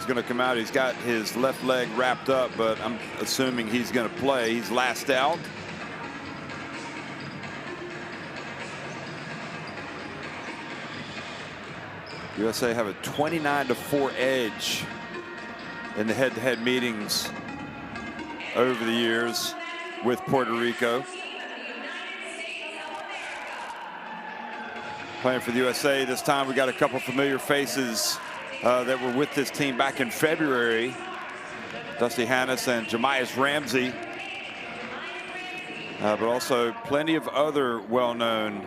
is going to come out. He's got his left leg wrapped up, but I'm assuming he's going to play. He's last out. USA have a 29-4 edge in the head-to-head meetings over the years with Puerto Rico. Playing for the USA this time, we got a couple familiar faces that were with this team back in February. Dusty Hannes and Jamias Ramsey. But also plenty of other well-known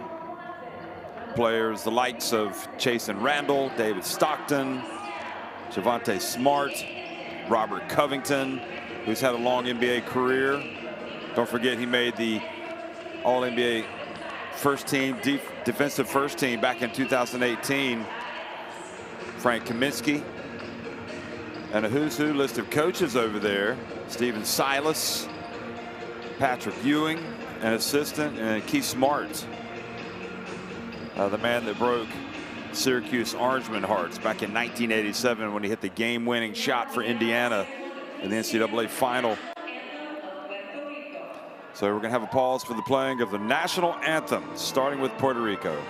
players, the likes of Chase and Randall, David Stockton, Javonte Smart, Robert Covington, who's had a long NBA career. Don't forget he made the All-NBA first team, defensive first team back in 2018. Frank Kaminsky. And a who's who list of coaches over there. Stephen Silas, Patrick Ewing, an assistant, and Keith Smart. The man that broke Syracuse Orangemen hearts back in 1987 when he hit the game-winning shot for Indiana in the NCAA final. So we're going to have a pause for the playing of the national anthem, starting with Puerto Rico.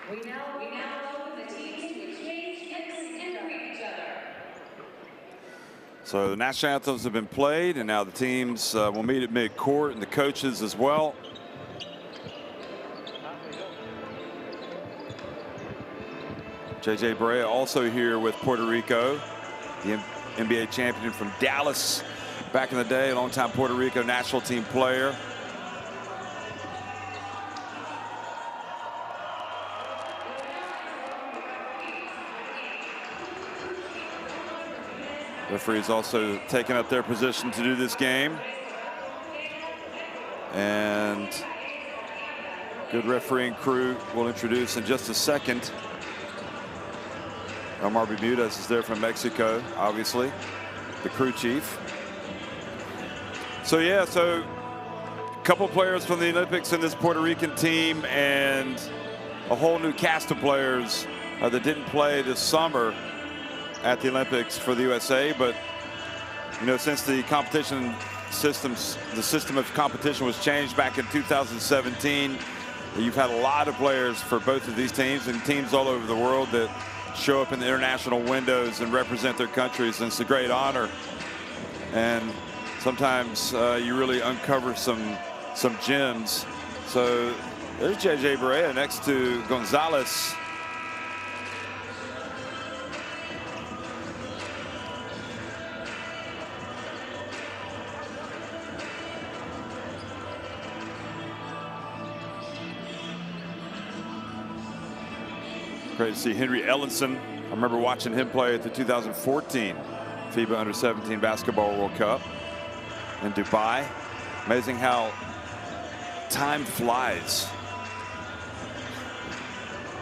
We now welcome the teams to exchange hits and greet each other. So the national anthems have been played, and now the teams will meet at mid-court, and the coaches as well. J.J. Barea also here with Puerto Rico, the NBA champion from Dallas back in the day, a longtime Puerto Rico national team player. Referees also taking up their position to do this game. And good refereeing crew we'll introduce in just a second. Omar Bermudez is there from Mexico, obviously, the crew chief. So yeah, so a couple players from the Olympics in this Puerto Rican team, and a whole new cast of players that didn't play this summer at the Olympics for the USA. But you know, since the competition the system of competition was changed back in 2017. You've had a lot of players for both of these teams and teams all over the world that show up in the international windows and represent their countries, and it's a great honor. And sometimes you really uncover some gems. So there's JJ Barea next to Gonzalez. Great to see Henry Ellenson. I remember watching him play at the 2014 FIBA Under-17 Basketball World Cup in Dubai. Amazing how time flies.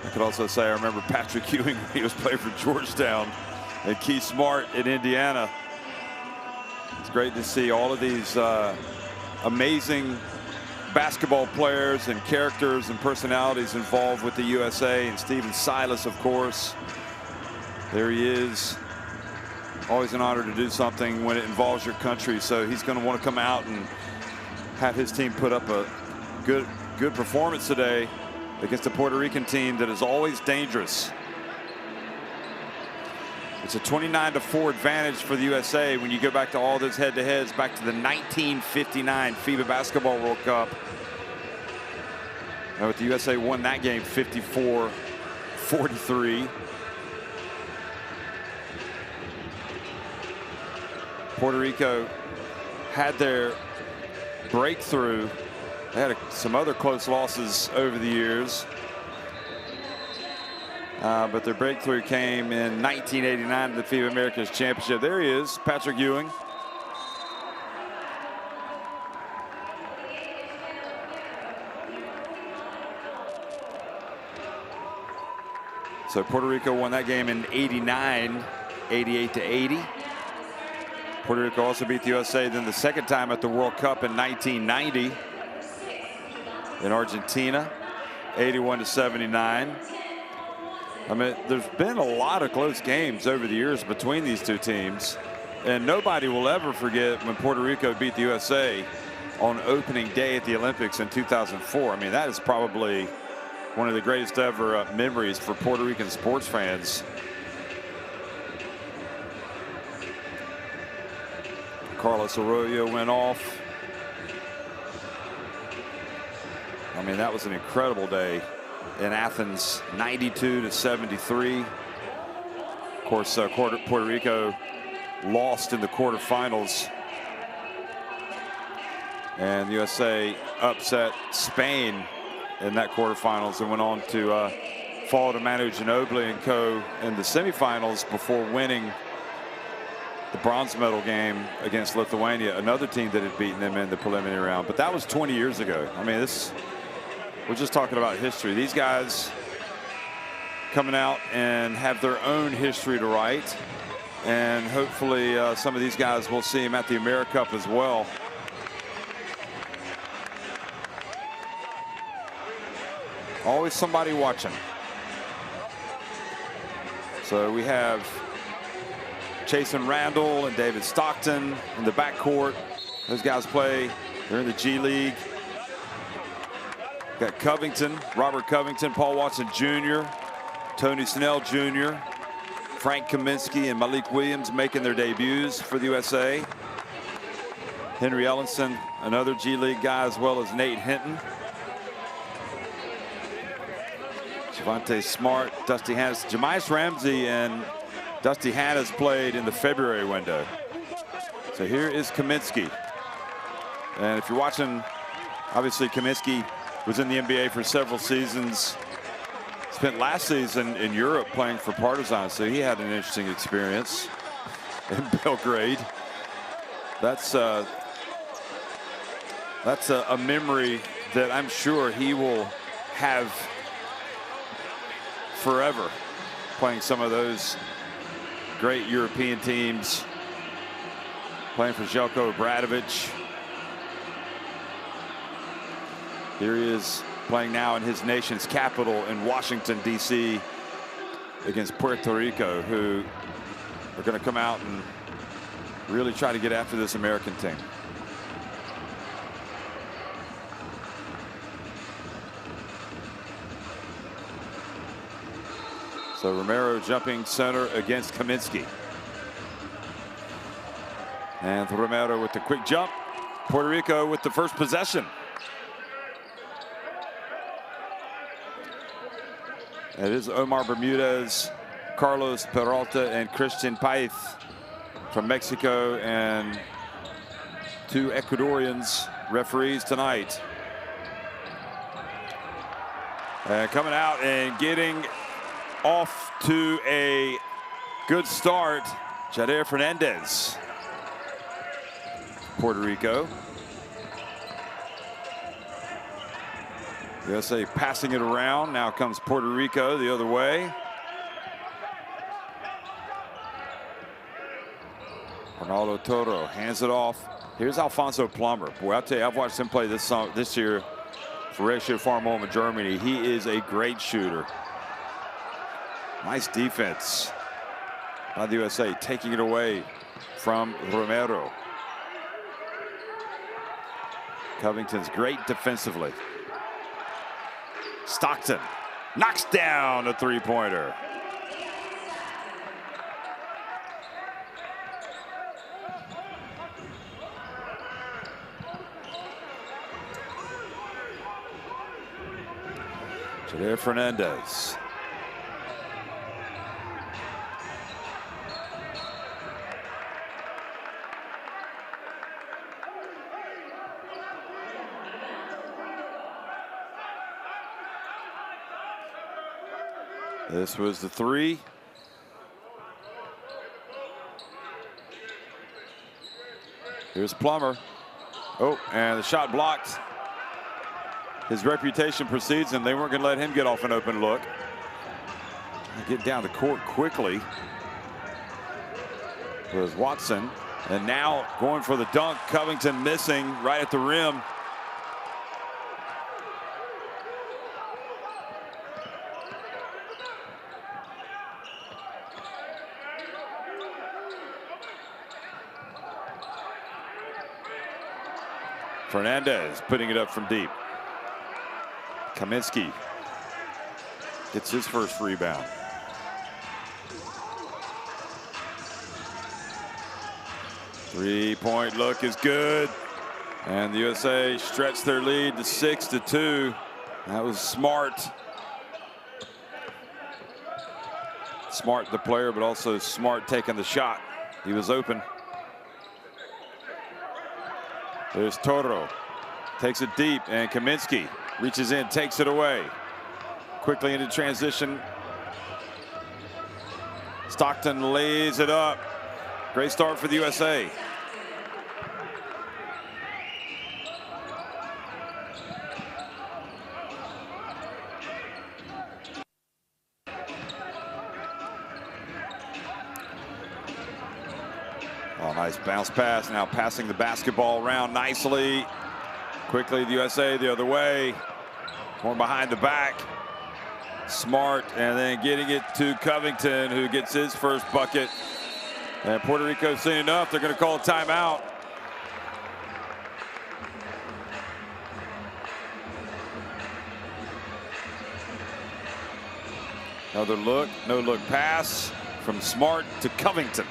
I could also say I remember Patrick Ewing when he was playing for Georgetown, and Keith Smart in Indiana. It's great to see all of these amazing basketball players and characters and personalities involved with the USA. And Stephen Silas, of course, there he is. Always an honor to do something when it involves your country. So he's going to want to come out and have his team put up a good performance today against a Puerto Rican team that is always dangerous. It's a 29-4 advantage for the USA when you go back to all those head-to-heads back to the 1959 FIBA Basketball World Cup. Now, the USA won that game 54-43. Puerto Rico had their breakthrough. They had some other close losses over the years. But their breakthrough came in 1989 at the FIBA Americas Championship. There he is, Patrick Ewing. So Puerto Rico won that game in '89, 88-80. Puerto Rico also beat the USA then the second time at the World Cup in 1990 in Argentina, 81-79. I mean, there's been a lot of close games over the years between these two teams, and nobody will ever forget when Puerto Rico beat the USA on opening day at the Olympics in 2004. I mean, that is probably one of the greatest ever memories for Puerto Rican sports fans. Carlos Arroyo went off. I mean, that was an incredible day in Athens, 92-73. Of course, Puerto Rico lost in the quarterfinals, and the USA upset Spain in that quarterfinals and went on to fall to Manu Ginobili and co. in the semifinals before winning the bronze medal game against Lithuania, another team that had beaten them in the preliminary round. But that was 20 years ago. I mean, we're just talking about history. These guys coming out and have their own history to write. And hopefully some of these guys will see them at the AmeriCup as well. Always somebody watching. So we have Chasen Randall and David Stockton in the backcourt. Those guys play. They're in the G League. Got Covington, Robert Covington, Paul Watson Jr., Tony Snell Jr., Frank Kaminsky and Malik Williams making their debuts for the USA. Henry Ellenson, another G League guy, as well as Nate Hinton. Javonte Smart, Dusty Hannes. Jamias Ramsey and Dusty Hannes played in the February window. So here is Kaminsky. And if you're watching, obviously Kaminsky was in the NBA for several seasons. Spent last season in Europe playing for Partizan, so he had an interesting experience in Belgrade. That's a memory that I'm sure he will have forever, playing some of those great European teams, playing for Željko Obradović. Here he is playing now in his nation's capital in Washington, D.C. against Puerto Rico, who are going to come out and really try to get after this American team. So Romero jumping center against Kaminsky. And Romero with the quick jump. Puerto Rico with the first possession. It is Omar Bermudez, Carlos Peralta, and Christian Paez from Mexico, and 2 Ecuadorians referees tonight. Coming out and getting off to a good start, Jader Fernandez, Puerto Rico. USA passing it around. Now comes Puerto Rico the other way. Ronaldo Toro hands it off. Here's Alfonso Plummer. Boy, I'll tell you, I've watched him play this year for Ratio Farm Ulm in Germany. He is a great shooter. Nice defense by the USA, taking it away from Romero. Covington's great defensively. Stockton knocks down a three-pointer. Jader Fernandez. This was the 3. Here's Plummer. Oh, and the shot blocked. His reputation precedes him. They weren't going to let him get off an open look. Get down the court quickly was Watson. And now going for the dunk. Covington missing right at the rim. Fernandez putting it up from deep. Kaminsky gets his first rebound. Three-point look is good. And the USA stretched their lead to 6-2. That was Smart. Smart the player, but also Smart taking the shot. He was open. There's Toro. Takes it deep, and Kaminsky reaches in, takes it away. Quickly into transition. Stockton lays it up. Great start for the USA. Oh, nice bounce pass. Now passing the basketball around nicely. Quickly, the USA the other way. Going behind the back. Smart, and then getting it to Covington, who gets his first bucket. And Puerto Rico seen enough. They're going to call a timeout. Another look, no look pass from Smart to Covington.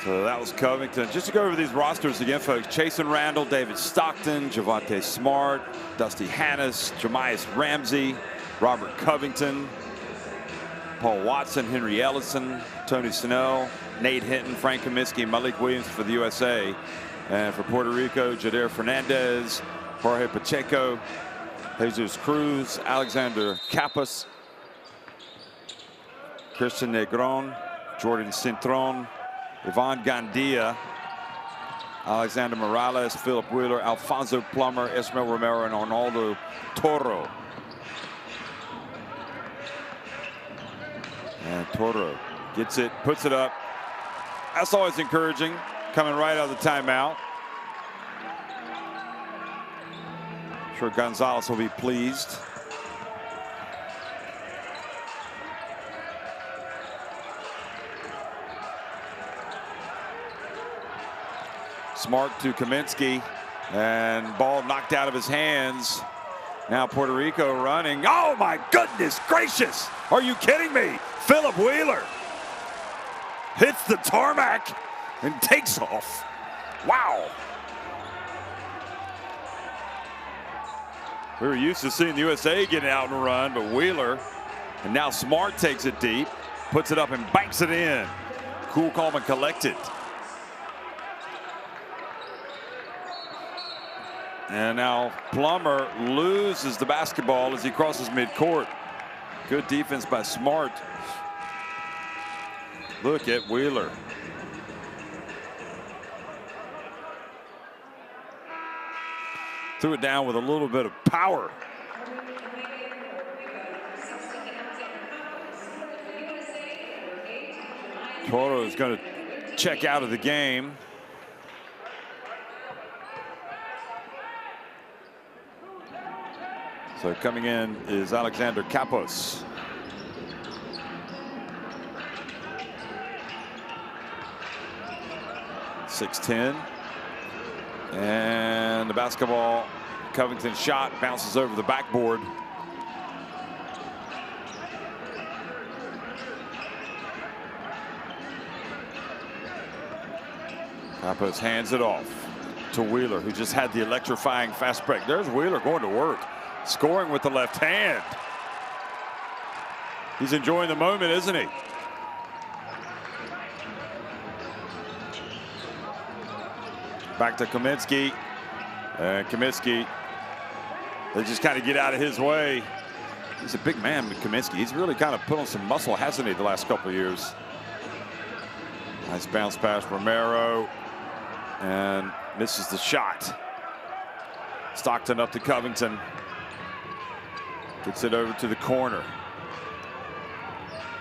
So that was Covington. Just to go over these rosters again, folks. Chasen Randall, David Stockton, Javonte Smart, Dusty Hannis, Jamias Ramsey, Robert Covington, Paul Watson, Henry Ellison, Tony Snell, Nate Hinton, Frank Kaminsky, Malik Williams for the USA. And for Puerto Rico, Jader Fernandez, Jorge Pacheco, Jesus Cruz, Alexander Capas, Christian Negron, Jordan Cintron, Ivan Gandia, Alexander Morales, Philip Wheeler, Alfonso Plummer, Esmael Romero, and Arnaldo Toro. And Toro gets it, puts it up. That's always encouraging, coming right out of the timeout. I'm sure Gonzalez will be pleased. Smart to Kaminsky, and ball knocked out of his hands. Now Puerto Rico running. Oh my goodness gracious! Are you kidding me? Philip Wheeler hits the tarmac and takes off. Wow. We were used to seeing the USA getting out and run, but Wheeler, and now Smart takes it deep, puts it up and banks it in. Cool, calm, and collected. And now Plummer loses the basketball as he crosses midcourt. Good defense by Smart. Look at Wheeler. Threw it down with a little bit of power. Toro is going to check out of the game. So coming in is Alexander Capos. .6'10", and the basketball, Covington shot bounces over the backboard. Capos hands it off to Wheeler, who just had the electrifying fast break. There's Wheeler going to work, scoring with the left hand. He's enjoying the moment, isn't he? Back to Kaminsky. And Kaminsky, they just kind of get out of his way. He's a big man, Kaminsky. He's really kind of put on some muscle, hasn't he, the last couple of years? Nice bounce pass, Romero. And misses the shot. Stockton up to Covington. Gets it over to the corner.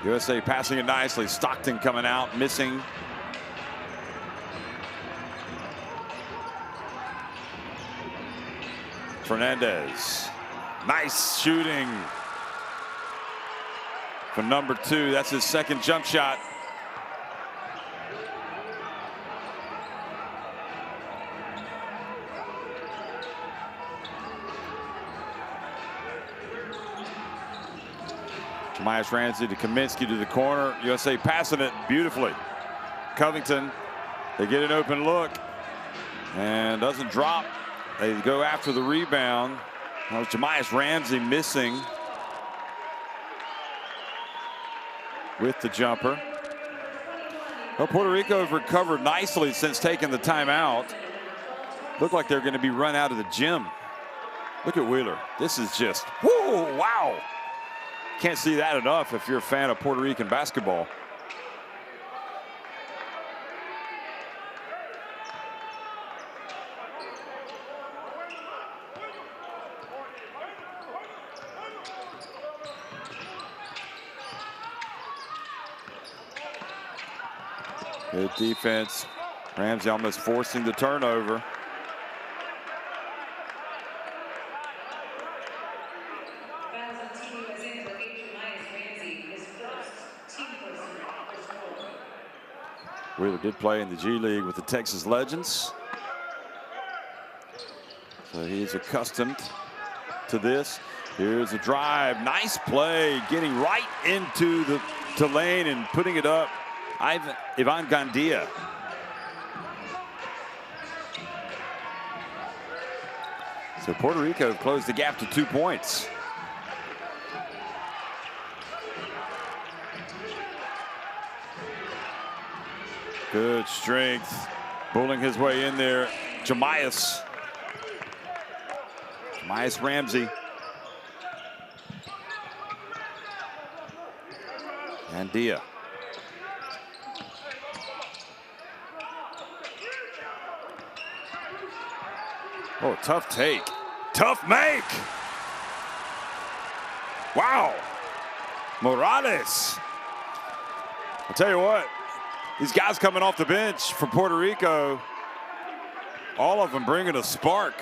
USA passing it nicely. Stockton coming out, missing. Fernandez. Nice shooting for number 2. That's his second jump shot. Jamias Ramsey to Kaminsky to the corner. USA passing it beautifully. Covington, they get an open look and doesn't drop. They go after the rebound. That was Jamias Ramsey missing with the jumper. Well, Puerto Rico have recovered nicely since taking the timeout. Looked like they're going to be run out of the gym. Look at Wheeler. This is just, whoa, wow. Can't see that enough if you're a fan of Puerto Rican basketball. Good defense. Ramsey almost forcing the turnover. Wheeler did play in the G League with the Texas Legends, so he's accustomed to this. Here's a drive, nice play, getting right into the lane and putting it up. Ivan Gandia. So Puerto Rico closed the gap to 2 points. Good strength. Bulling his way in there. Jamias Ramsey. And Dia. Oh, tough take. Tough make. Wow. Morales. I'll tell you what, these guys coming off the bench from Puerto Rico, all of them bringing a spark.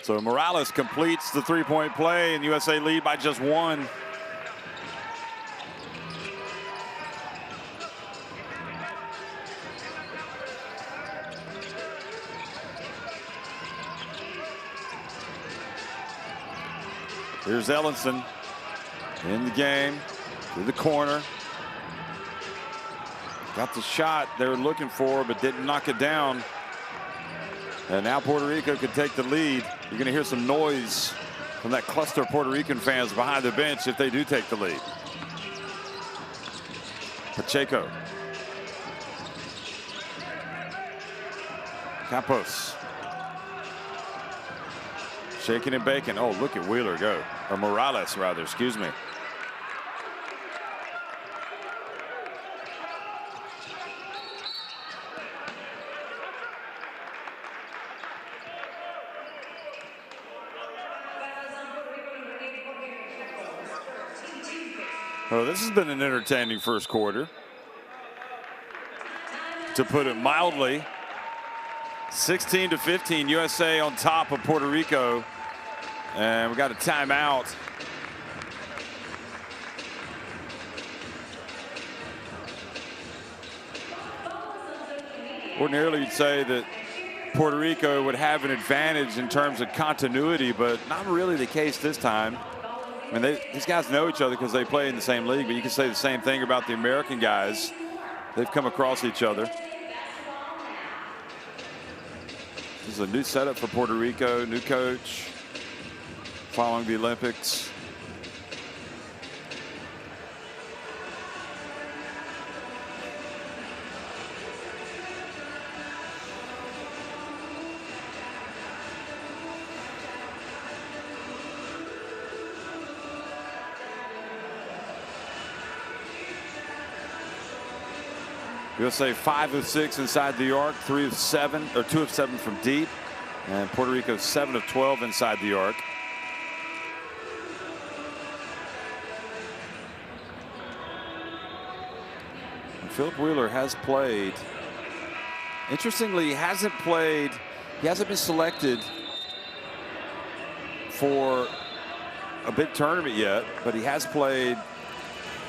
So Morales completes the three-point play, and USA lead by just 1. Here's Ellenson in the game, to the corner. Got the shot they were looking for, but didn't knock it down. And now Puerto Rico could take the lead. You're going to hear some noise from that cluster of Puerto Rican fans behind the bench if they do take the lead. Pacheco. Campos. Shaking and baking. Oh, look at Wheeler go. Or Morales, rather, excuse me. Well, this has been an entertaining first quarter, to put it mildly. 16-15, USA on top of Puerto Rico, and we got a timeout. Ordinarily, you'd say that Puerto Rico would have an advantage in terms of continuity, but not really the case this time. I mean, these guys know each other because they play in the same league, but you can say the same thing about the American guys. They've come across each other. This is a new setup for Puerto Rico, new coach following the Olympics. USA 5 of 6 inside the arc, 3 of 7, or 2 of 7 from deep, and Puerto Rico 7 of 12 inside the arc. And Philip Wheeler has played. Interestingly, he hasn't been selected for a big tournament yet, but he has played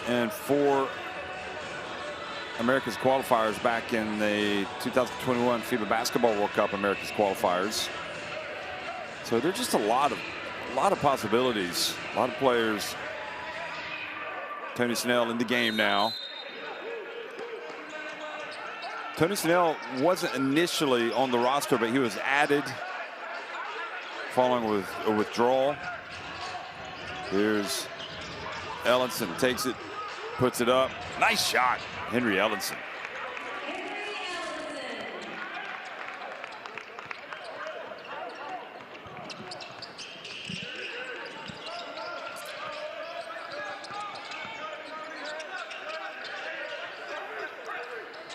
in 4 America's qualifiers back in the 2021 FIBA Basketball World Cup America's qualifiers. So there's just a lot of possibilities, a lot of players. Tony Snell in the game now. Tony Snell wasn't initially on the roster, but he was added following with a withdrawal. Here's Ellenson, takes it, puts it up. Nice shot, Henry Ellenson.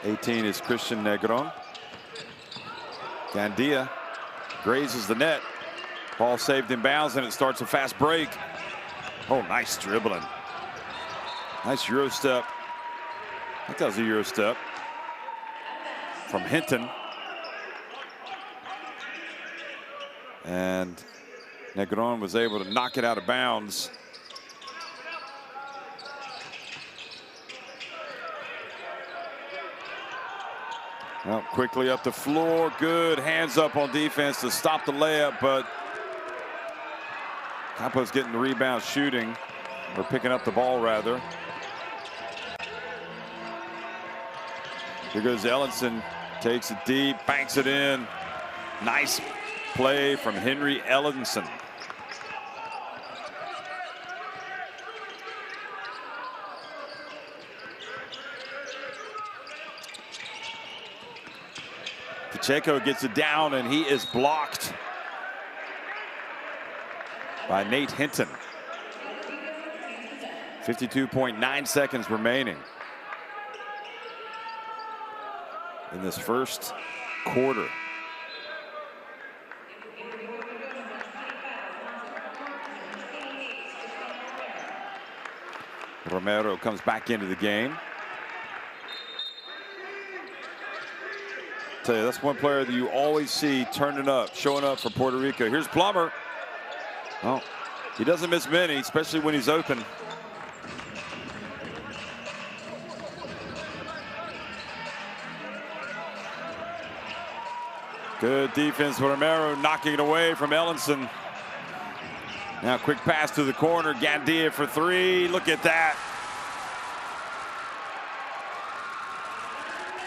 '18 is Christian Negron. Gandia grazes the net. Ball saved in bounds, and it starts a fast break. Oh, nice dribbling. Nice Euro step. I think that was a Euro step from Hinton. And Negron was able to knock it out of bounds. Well, quickly up the floor. Good hands up on defense to stop the layup, but Campos getting the rebound, shooting, or picking up the ball rather. Here goes Ellenson, takes it deep, banks it in. Nice play from Henry Ellenson. Pacheco gets it down, and he is blocked by Nate Hinton. 52.9 seconds remaining in this first quarter. Romero comes back into the game. Tell you, that's one player that you always see turning up, showing up for Puerto Rico. Here's Plummer. Well, he doesn't miss many, especially when he's open. Good defense for Romero, knocking it away from Ellenson. Now quick pass to the corner, Gandia for three. Look at that.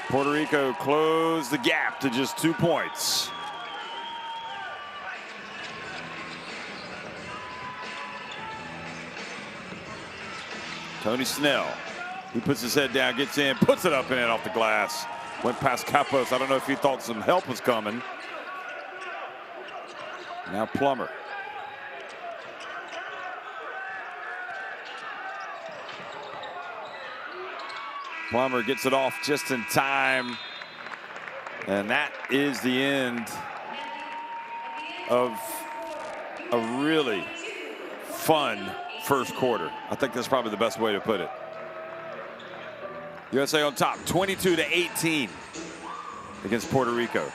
Puerto Rico closed the gap to just 2 points. Tony Snell, he puts his head down, gets in, puts it up and in off the glass. Went past Campos. I don't know if he thought some help was coming. Now Plummer. Plummer gets it off just in time. And that is the end of a really fun first quarter. I think that's probably the best way to put it. USA on top, 22-18 against Puerto Rico.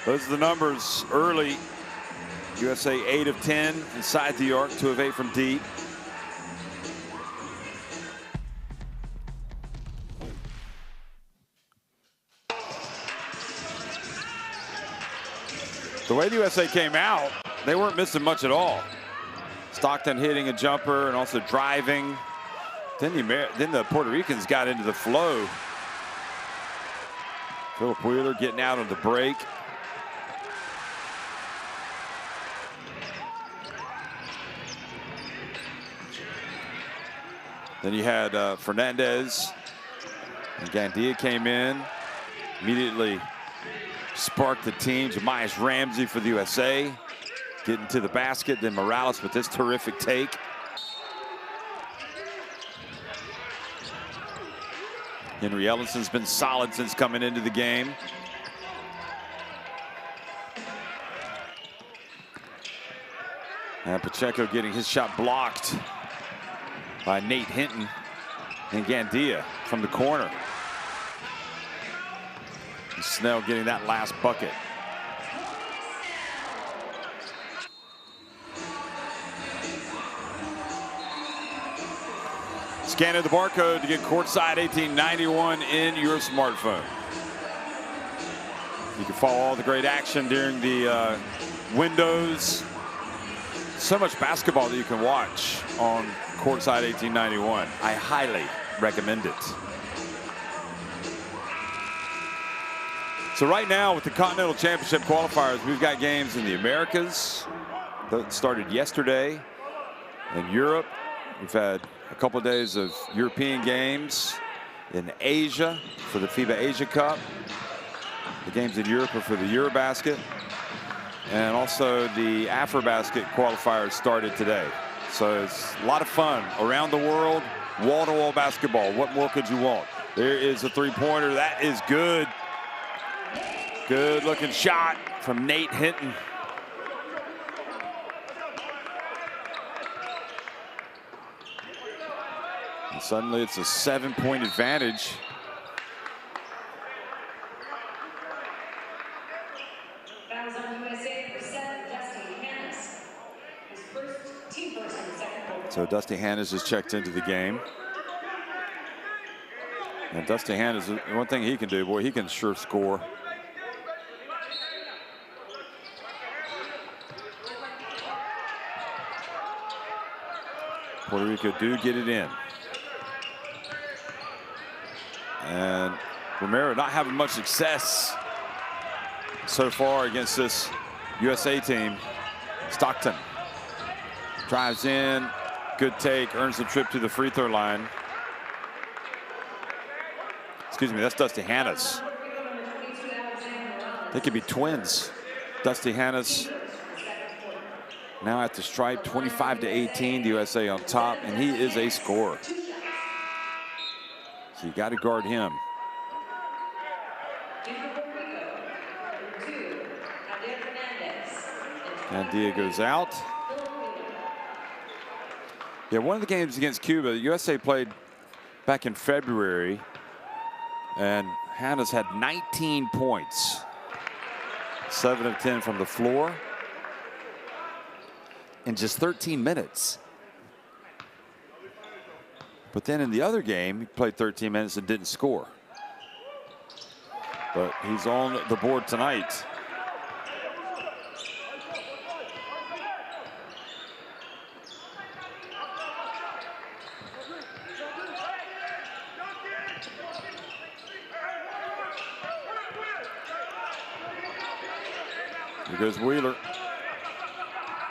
Those are the numbers early. USA 8 of 10 inside the arc, 2 of 8 from deep. The way the USA came out, they weren't missing much at all. Stockton hitting a jumper and also driving. Then the Puerto Ricans got into the flow. Philip Wheeler getting out on the break. Then you had Fernandez, and Gandia came in, immediately sparked the team. Jamias Ramsey for the USA, getting to the basket. Then Morales with this terrific take. Henry Ellenson's been solid since coming into the game. And Pacheco getting his shot blocked by Nate Hinton, and Gandia from the corner. And Snell getting that last bucket. Scanning the barcode to get courtside 1891 in your smartphone. You can follow all the great action during the windows. So much basketball that you can watch on courtside 1891. I highly recommend it. So right now with the Continental Championship qualifiers, we've got games in the Americas that started yesterday. In Europe, we've had a couple of days of European games. In Asia for the FIBA Asia Cup. The games in Europe are for the Eurobasket. And also the AfroBasket qualifiers started today. So it's a lot of fun around the world, wall-to-wall basketball. What more could you want? There is a three-pointer. That is good. Good looking shot from Nate Hinton. And suddenly it's a 7-point advantage. Fouls on USA for 7, Dusty Hannes. His first team person, second quarter. So Dusty Hannes is checked into the game. And Dusty Hannes, one thing he can do, boy, he can sure score. Puerto Rico do get it in. And Romero not having much success so far against this USA team. Stockton drives in, good take, earns the trip to the free throw line. Excuse me, that's Dusty Hannes. They could be twins. Dusty Hannes now at the stripe, 25-18, the USA on top, and he is a scorer. So you got to guard him. And Dia goes out. Yeah, one of the games against Cuba, the USA played back in February, and Hannes had 19 points. 7 of 10 from the floor in just 13 minutes. But then in the other game, he played 13 minutes and didn't score. But he's on the board tonight. Here goes Wheeler.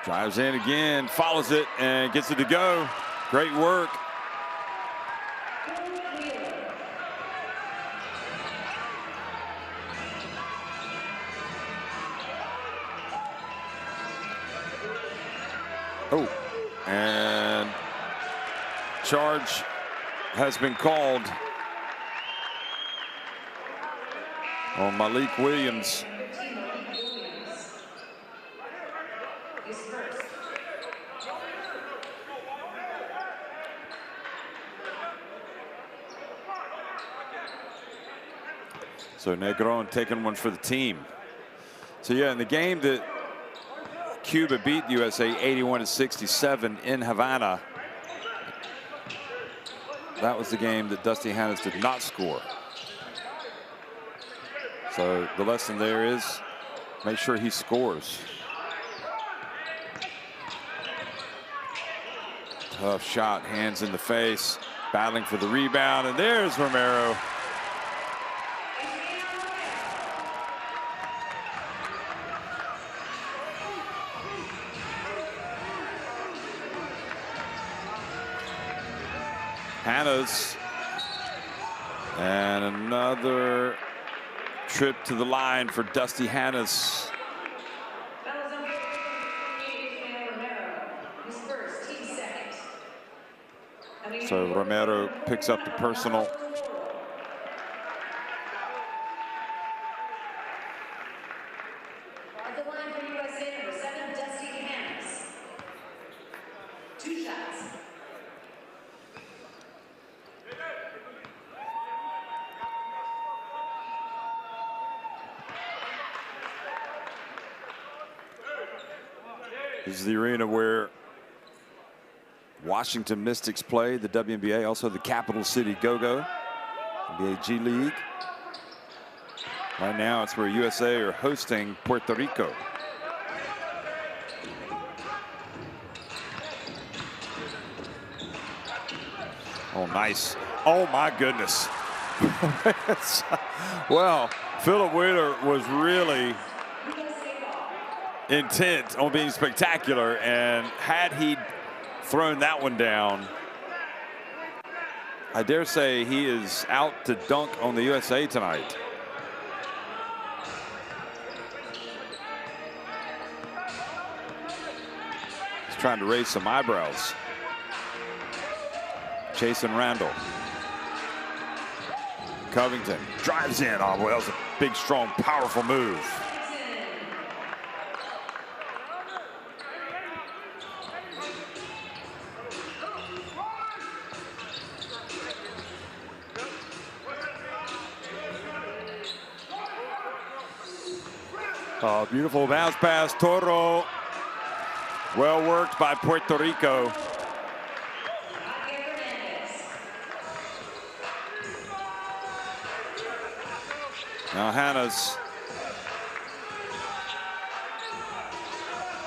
Drives in again, follows it, and gets it to go. Great work. Oh, and charge has been called on Malik Williams. So Negron taking one for the team. So yeah, in the game that Cuba beat the USA 81-67 in Havana, that was the game that Dusty Hannes did not score. So the lesson there is make sure he scores. Tough shot, hands in the face, battling for the rebound, and there's Romero. Hannes, and another trip to the line for Dusty Hannes. So Romero picks up the personal. At the line for USA, number 7, Dusty Hannes. 2 shots. This is the arena where Washington Mystics play the WNBA, also the Capital City Go-Go, NBA G League. Right now, it's where USA are hosting Puerto Rico. Oh, nice. Oh, my goodness. Well, Philip Wheeler was really intent on being spectacular, and had he thrown that one down, I dare say he is out to dunk on the USA tonight. He's trying to raise some eyebrows. Jason Randall. Covington drives in. Oh, boy, that was a big, strong, powerful move. Oh, beautiful bounce pass, Toro. Well worked by Puerto Rico. Now Hanna's.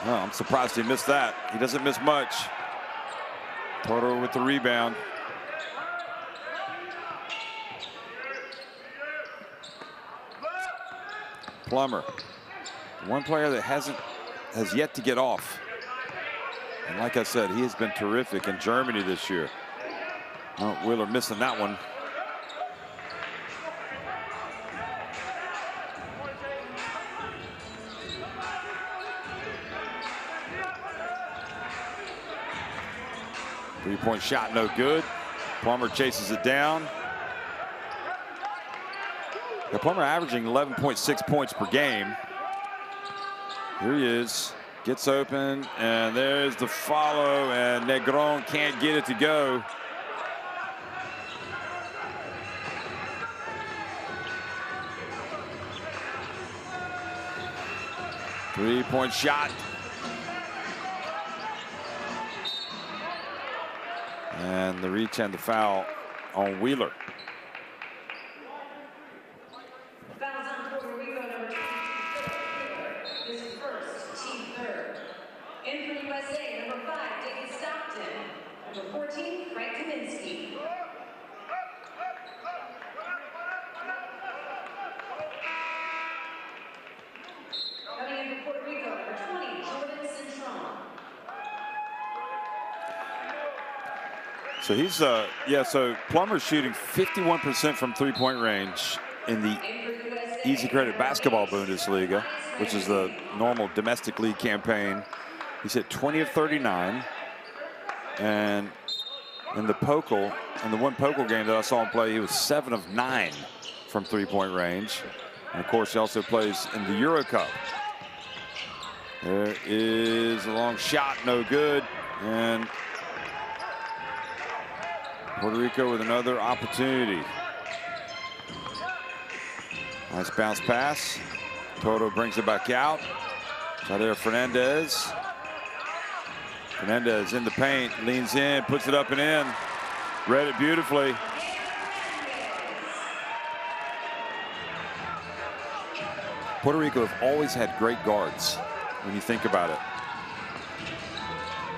Oh, I'm surprised he missed that. He doesn't miss much. Toro with the rebound. Plummer. One player that has yet to get off. And like I said, he has been terrific in Germany this year. Oh, Wheeler missing that one. Three-point shot, no good. Plummer chases it down. The Plummer averaging 11.6 points per game. Here he is, gets open, and there's the follow, and Negron can't get it to go. Three-point shot. And the reach and the foul on Wheeler. Fouls on Puerto Rico, number 2, his first, team third. In for USA, number 5, David Stockton. Number 14, Frank Kaminsky. Coming in for Puerto Rico, number 20, Jordan Cintron. So he's so Plummer's shooting 51% from three-point range in the Easy Credit Basketball Bundesliga, which is the normal domestic league campaign. He's hit 20 of 39, and in the one Pokal game that I saw him play, he was 7 of 9 from three-point range. And of course, he also plays in the Euro Cup. There is a long shot, no good, and Puerto Rico with another opportunity. Nice bounce pass. Toto brings it back out. Javier Fernandez. Fernandez in the paint, leans in, puts it up and in. Read it beautifully. Puerto Rico have always had great guards when you think about it.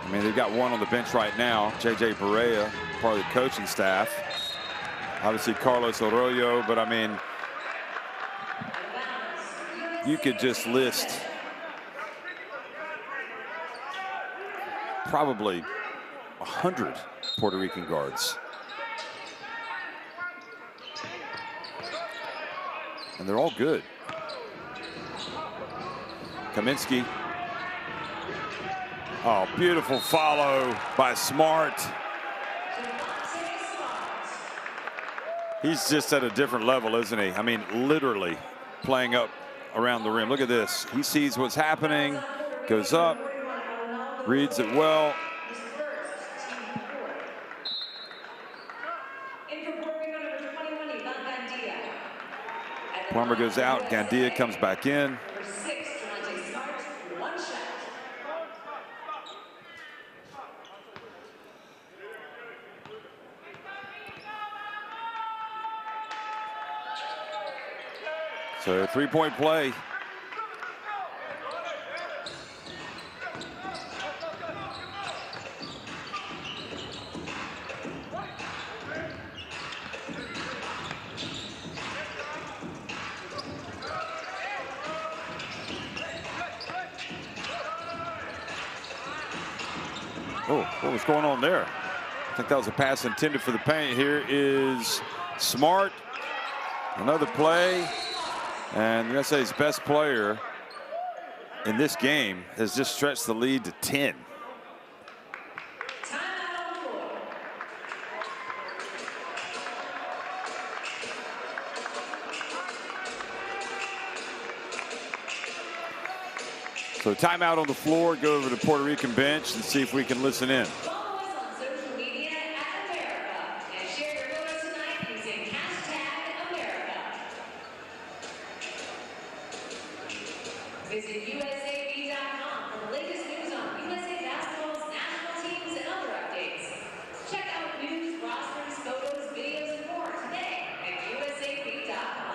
I mean, they've got one on the bench right now, J.J. Barea, part of the coaching staff. Obviously, Carlos Arroyo, but I mean, you could just list probably 100 Puerto Rican guards. And they're all good. Kaminsky. Oh, beautiful follow by Smart. He's just at a different level, isn't he? I mean, literally playing up around the rim. Look at this. He sees what's happening, goes up, reads it well. Plummer goes out, Gandia comes back in. So three-point play. Oh, what was going on there? I think that was a pass intended for the paint. Here is Smart. Another play. And USA's best player in this game has just stretched the lead to 10. So timeout on the floor. Go over to the Puerto Rican bench and see if we can listen in. Follow us on social media at AmeriCup and share your photos tonight using #AmeriCup. Visit USAB.com for the latest news on USA Basketball's national teams and other updates. Check out news, rosters, photos, videos, and more today at USAB.com.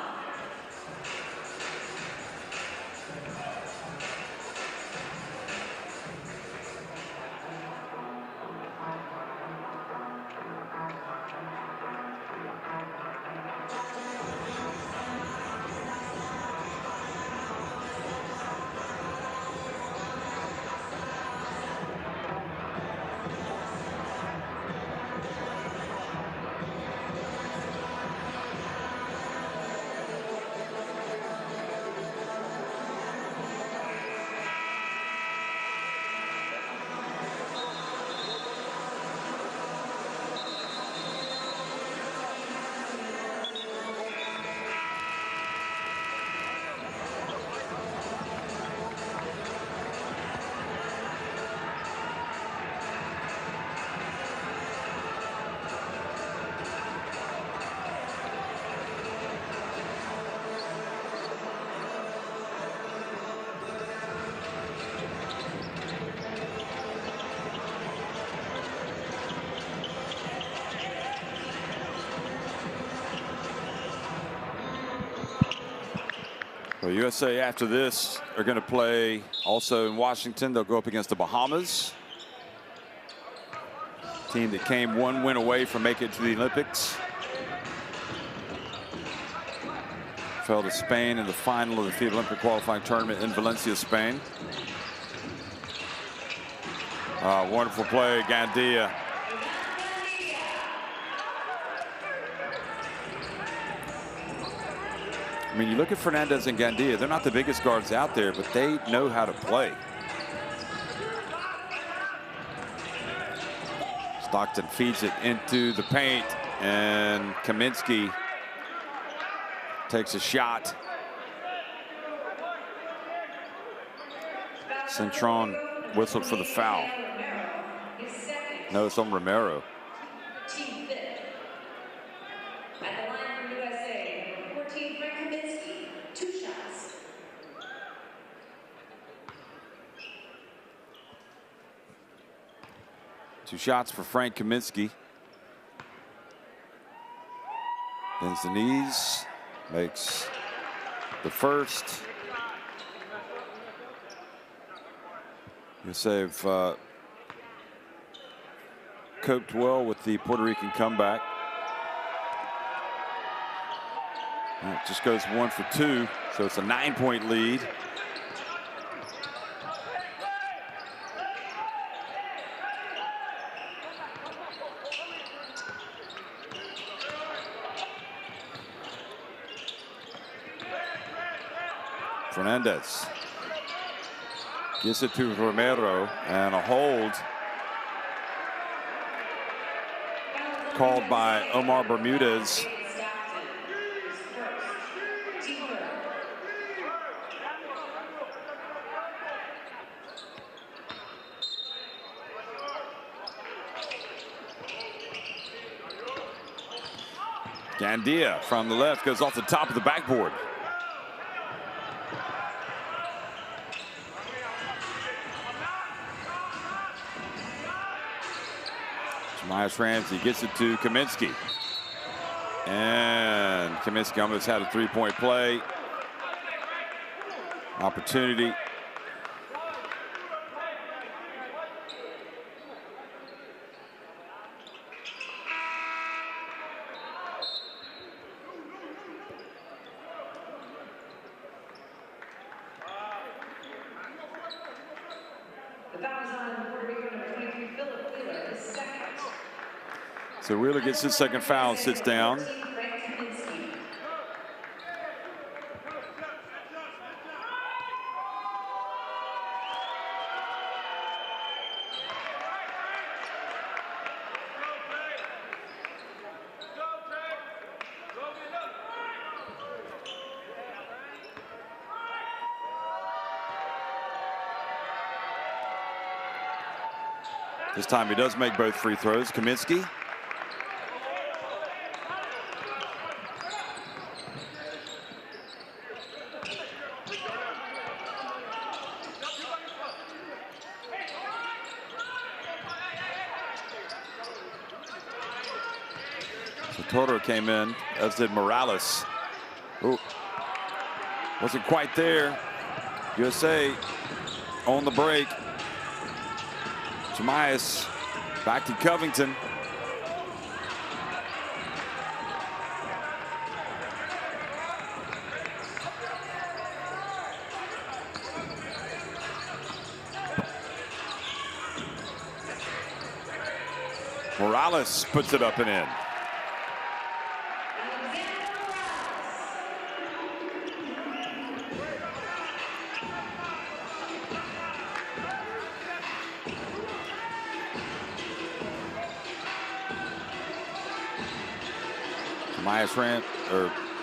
Well, USA after this are going to play also in Washington. They'll go up against the Bahamas. Team that came one win away from making it to the Olympics. Fell to Spain in the final of the FIBA Olympic qualifying tournament in Valencia, Spain. Wonderful play, Gandia. I mean, you look at Fernandez and Gandia, they're not the biggest guards out there, but they know how to play. Stockton feeds it into the paint, and Kaminsky takes a shot. Cintron whistled for the foul. No, it's on Romero. Two shots for Frank Kaminsky. Bends the knees, makes the first. USA have coped well with the Puerto Rican comeback. And it just goes 1 for 2, so it's a 9-point lead. Fernandez gets it to Romero, and a hold called by Omar Bermudez. Gandia from the left goes off the top of the backboard. Myers Ramsey gets it to Kaminsky. And Kaminsky almost had a 3-point play. Opportunity. So Wheeler gets his second foul and sits down. This time he does make both free throws. Kaminsky. So Toro came in, as did Morales. Ooh. Wasn't quite there. USA on the break. Jemias back to Covington. Morales puts it up and in.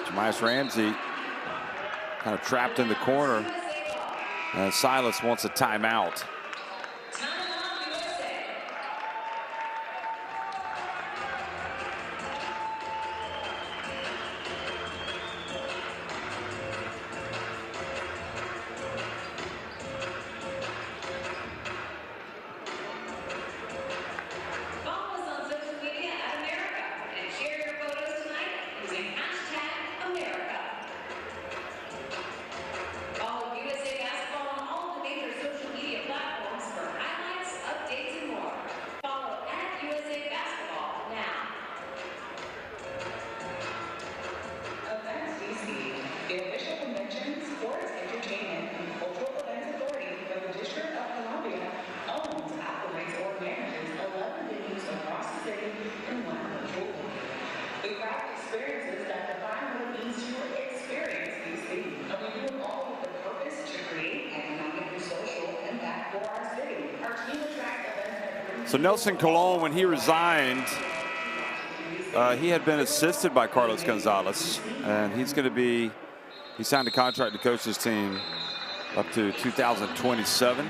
Jemias Ramsey kind of trapped in the corner, and Silas wants a timeout. So Nelson Colon, when he resigned, he had been assisted by Carlos Gonzalez, and he signed a contract to coach his team up to 2027.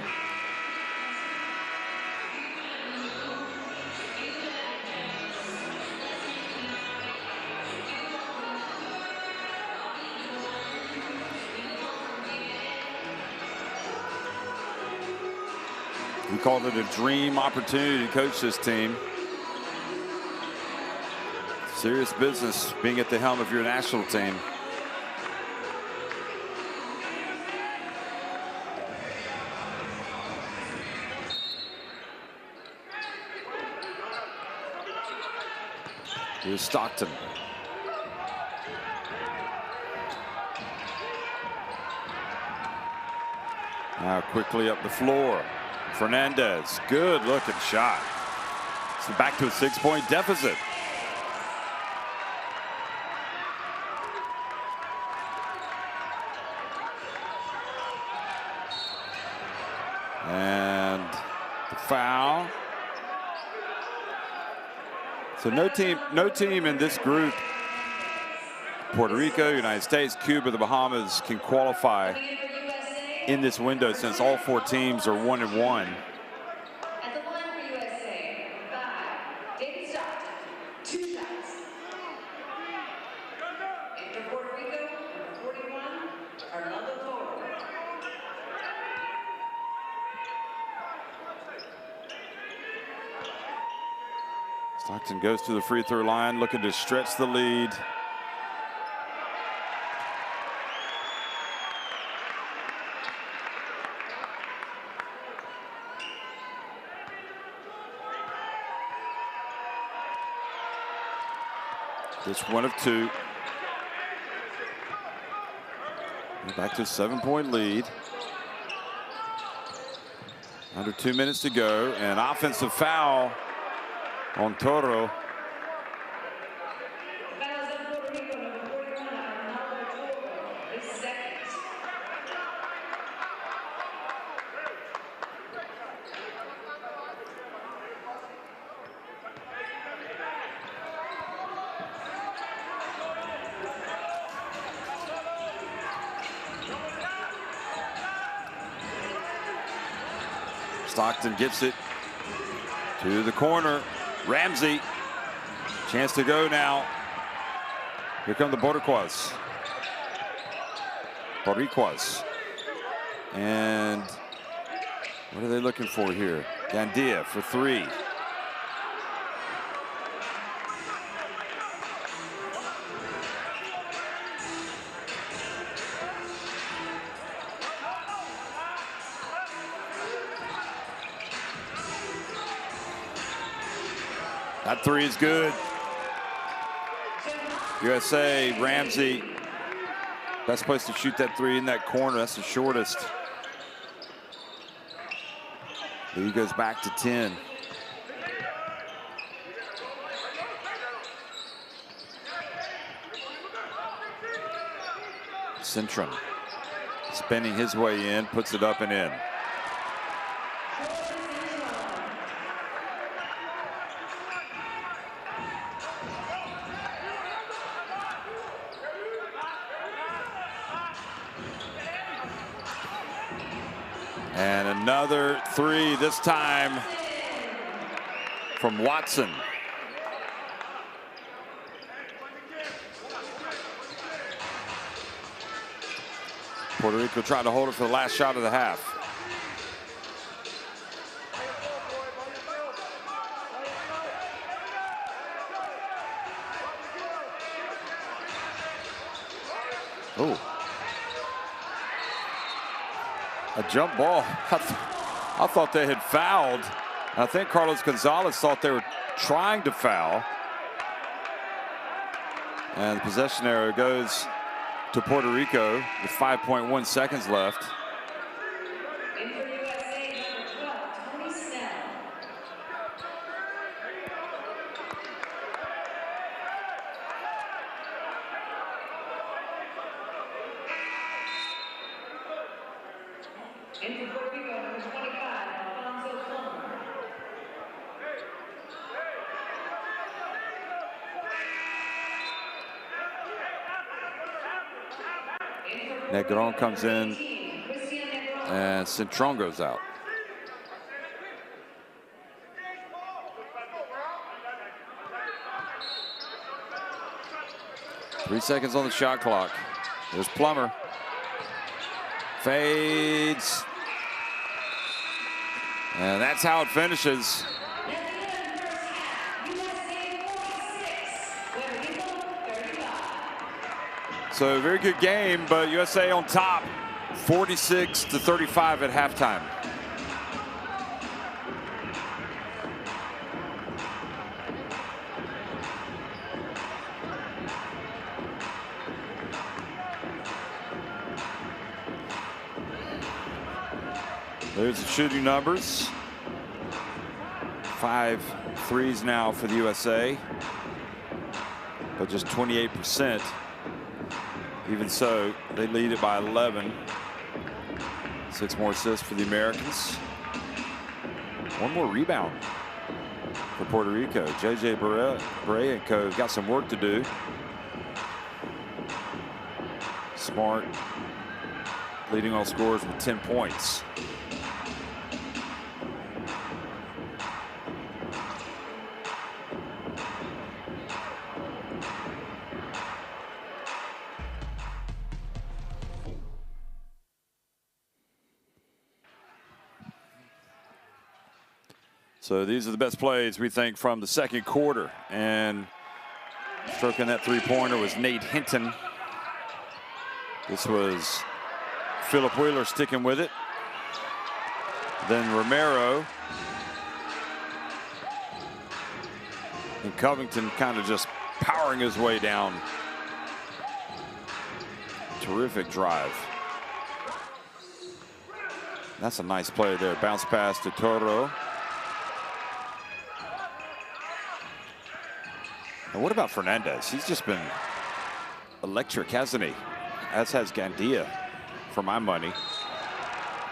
He called it a dream opportunity to coach this team. Serious business being at the helm of your national team. Here's Stockton. Now quickly up the floor. Fernandez, good looking shot. So back to a 6-point deficit. And the foul. So no team in this group, Puerto Rico, United States, Cuba, the Bahamas, can qualify in this window, since all 4 teams are 1-1. At the line for USA, 5, David Stockton, 2 shots. And for Puerto Rico, number 41, Arnaldo Toro. Stockton goes to the free throw line, looking to stretch the lead. Just 1 of 2. Back to a 7-point lead. Under 2 minutes to go. An offensive foul on Toro. Fouls on Puerto Rico, number 41, Arnaldo Toro, his second. Stockton gets it To the corner. Ramsey. Chance to go now. Here come the Boricuas. And what are they looking for here? Gandia for three. That three is good. USA, Ramsey. Best place to shoot that three in that corner. That's the shortest. He goes back to 10. Cintron spinning his way in, puts it up and in. And another three, this time from Watson. Puerto Rico trying to hold it for the last shot of the half. Oh. A jump ball. I thought they had fouled. I think Carlos Gonzalez thought they were trying to foul. And the possession arrow goes to Puerto Rico with 5.1 seconds left. Negron comes in and Cintron goes out. Three seconds on the shot clock. There's Plummer. Fades. And that's how it finishes. So very good game, but USA on top, 46-35 at halftime. There's the shooting numbers. 5 threes now for the USA, but just 28%. Even so, they lead it by 11. 6 more assists for the Americans. 1 more rebound for Puerto Rico. JJ Barea and co. got some work to do. Smart leading all scorers with 10 points. So these are the best plays, we think, from the second quarter. And stroking that three-pointer was Nate Hinton. This was Philip Wheeler sticking with it. Then Romero. And Covington kind of just powering his way down. Terrific drive. That's a nice play there. Bounce pass to Toro. And what about Fernandez? He's just been electric, hasn't he? As has Gandia, for my money.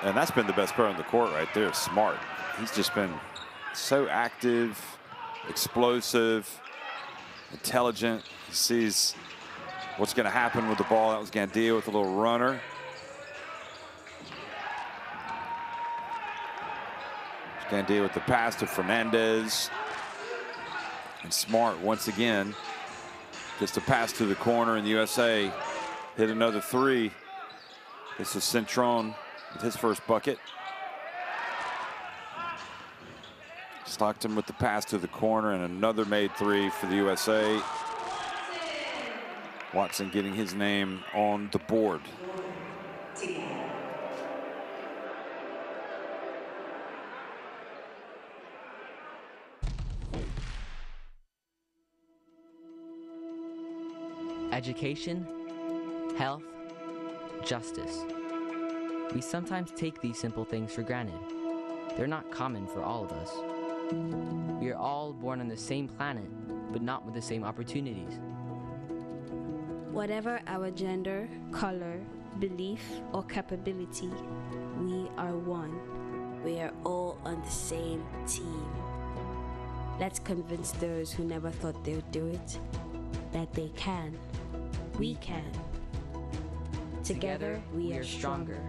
And that's been the best player on the court right there, Smart. He's just been so active, explosive, intelligent. He sees what's going to happen with the ball. That was Gandia with a little runner. Gandia with the pass to Fernandez. And Smart once again. Just a pass to the corner, and the USA hit another three. This is Centron with his first bucket. Stockton with the pass to the corner, and another made three for the USA. Watson getting his name on the board. Education, health, justice. We sometimes take these simple things for granted. They're not common for all of us. We are all born on the same planet, but not with the same opportunities. Whatever our gender, color, belief, or capability, we are one. We are all on the same team. Let's convince those who never thought they would do it that they can. We can. Together, we are stronger.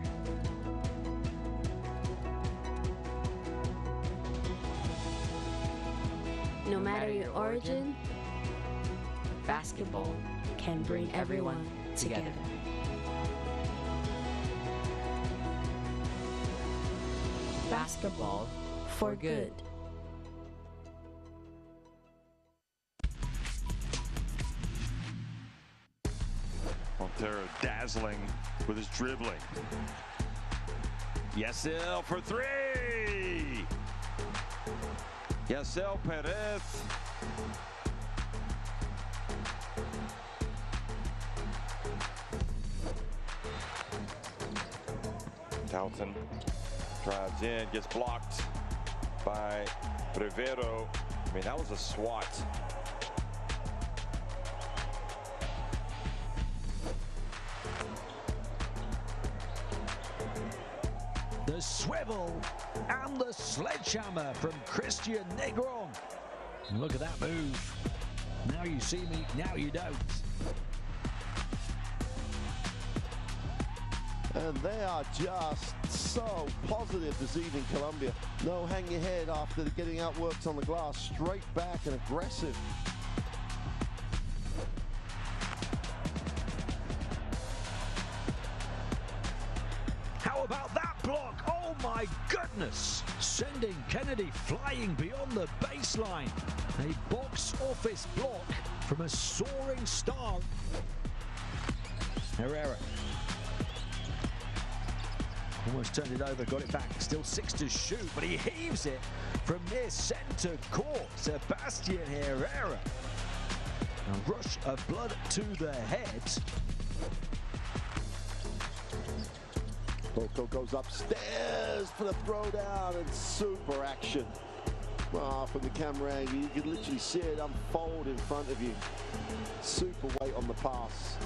No matter your origin, basketball can bring everyone together. Basketball for good. Montero dazzling with his dribbling. Yasiel for three. Yasiel Perez. Townsend drives in, gets blocked by Rivero. I mean, that was a swat. The swivel and the sledgehammer from Christian Negron. And look at that move. Now you see me, now you don't. And they are just so positive this evening, Colombia. No hang your head after getting outworked on the glass. Straight back and aggressive. How about that block? Oh my goodness! Sending Kennedy flying beyond the baseline. A box office block from a soaring star. Herrera. Almost turned it over, got it back. Still 6 to shoot, but he heaves it from near center court. Sebastian Herrera. A rush of blood to the head. Boko goes upstairs for the throwdown and super action. Well, from the camera angle, you can literally see it unfold in front of you. Super weight on the pass.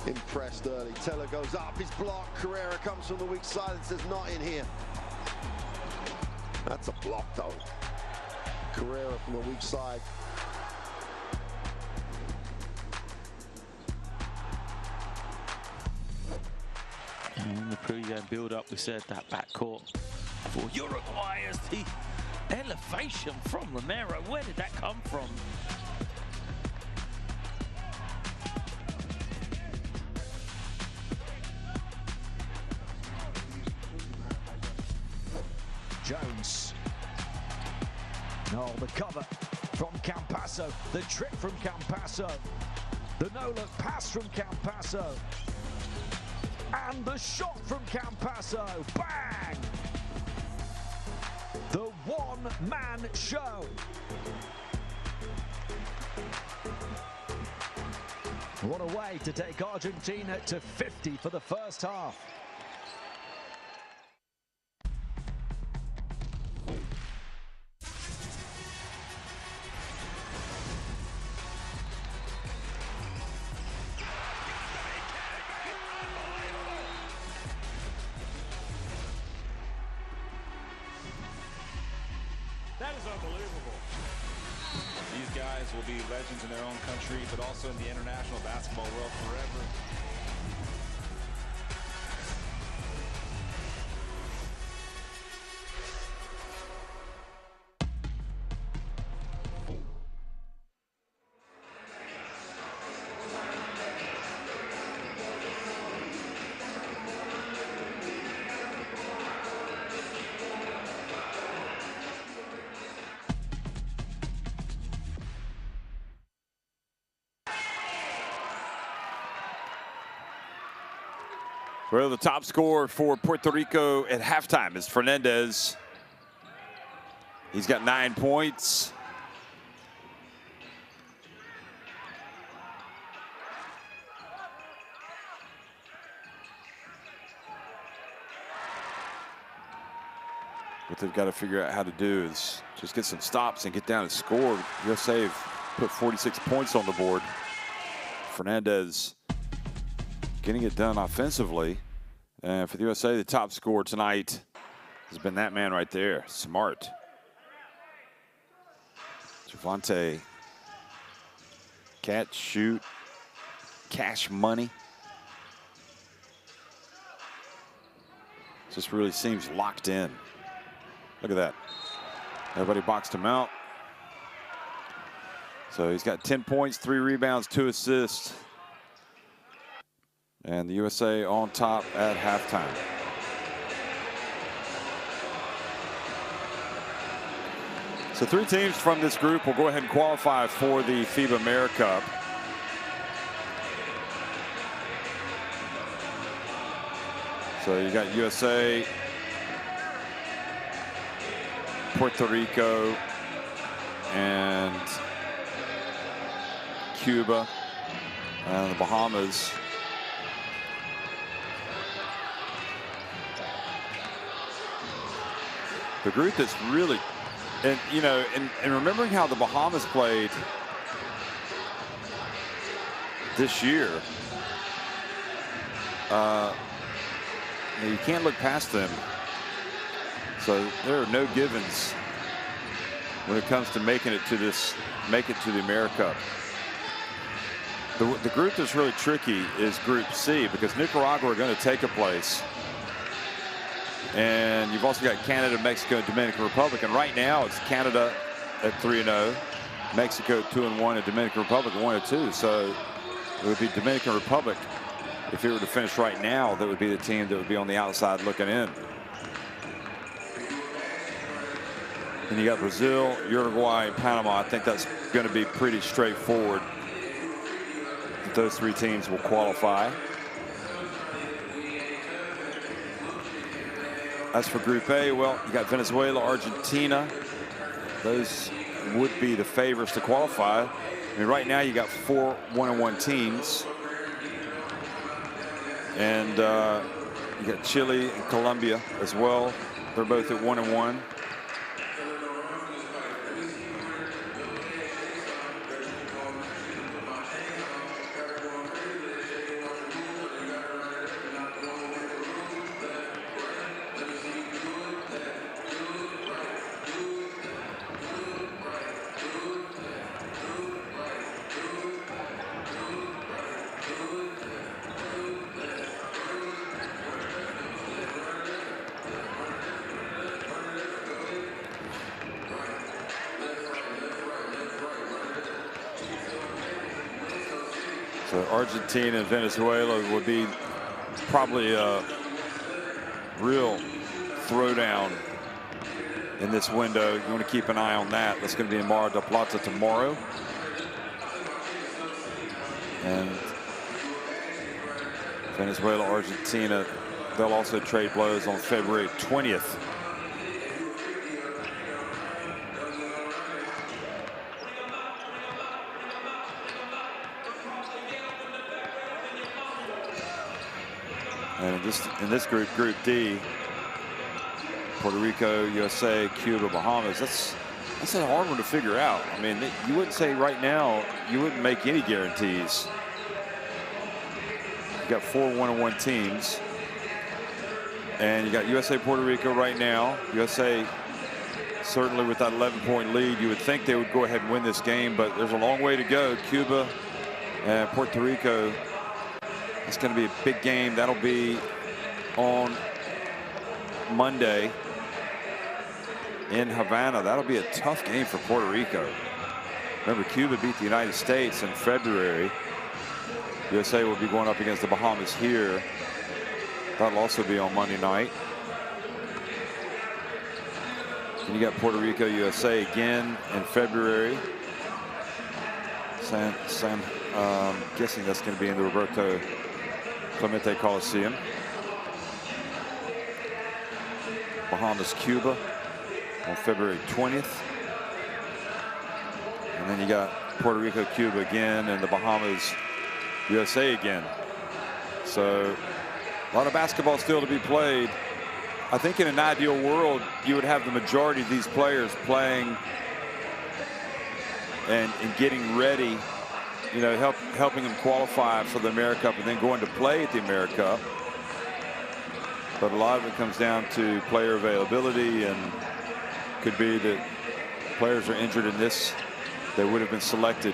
Impressed early. Teller goes up, his block. Carrera comes from the weak side and says, not in here. That's a block, though. Carrera from the weak side. In the pre-game build-up, we said that backcourt for Uruguay as the elevation from Romero. Where did that come from? Jones. Oh, the cover from Campasso. The trick from Campasso. The no-look pass from Campasso. And the shot from Campasso. Bang! The one-man show. What a way to take Argentina to 50 for the first half. That is unbelievable. These guys will be legends in their own country, but also in the international basketball world forever. Well, the top scorer for Puerto Rico at halftime is Fernandez. He's got 9 points. What they've got to figure out how to do is just get some stops and get down and score. USA have put 46 points on the board. Fernandez getting it done offensively. And for the USA, the top scorer tonight has been that man right there, Smart. Javante, catch, shoot, cash money. Just really seems locked in. Look at that. Everybody boxed him out. So he's got 10 points, 3 rebounds, 2 assists. And the USA on top at halftime. So 3 teams from this group will go ahead and qualify for the FIBA AmeriCup. So you got USA, Puerto Rico, and Cuba, and the Bahamas. The group that's really, and you know, and remembering how the Bahamas played this year, you can't look past them. So there are no givens when it comes to making it to this, make it to the AmeriCup. The group that's really tricky is Group C, because Nicaragua are going to take a place. And you've also got Canada, Mexico, and Dominican Republic. And right now it's Canada at 3-0, Mexico 2-1, and Dominican Republic 1-2. So it would be Dominican Republic, if it were to finish right now, that would be the team that would be on the outside looking in. And you got Brazil, Uruguay, and Panama. I think that's going to be pretty straightforward. Those 3 teams will qualify. As for Group A, well, you got Venezuela, Argentina. Those would be the favorites to qualify. I mean, right now you got 4 1-1 teams. And you got Chile and Colombia as well. They're both at 1-1. So Argentina and Venezuela would be probably a real throwdown in this window. You want to keep an eye on that. That's going to be in Mar del Plata tomorrow. And Venezuela, Argentina, they'll also trade blows on February 20th. And in this group, Group D, Puerto Rico, USA, Cuba, Bahamas, that's a hard one to figure out. I mean, you wouldn't say right now, you wouldn't make any guarantees. You got 4 1-1 teams. And you got USA, Puerto Rico right now. USA Certainly with that 11-point lead, you would think they would go ahead and win this game, but there's a long way to go. Cuba and Puerto Rico, it's going to be a big game. That'll be on Monday in Havana. That'll be a tough game for Puerto Rico. Remember, Cuba beat the United States in February. USA will be going up against the Bahamas here. That'll also be on Monday night. And you got Puerto Rico, USA again in February. Guessing that's going to be in the Roberto Clemente Coliseum. Bahamas, Cuba on February 20th. And then you got Puerto Rico, Cuba again, and the Bahamas, USA again. So a lot of basketball still to be played. I think in an ideal world, you would have the majority of these players playing and getting ready, you know, helping them qualify for the AmeriCup and then going to play at the AmeriCup. But a lot of it comes down to player availability, and could be that players are injured in this. They would have been selected,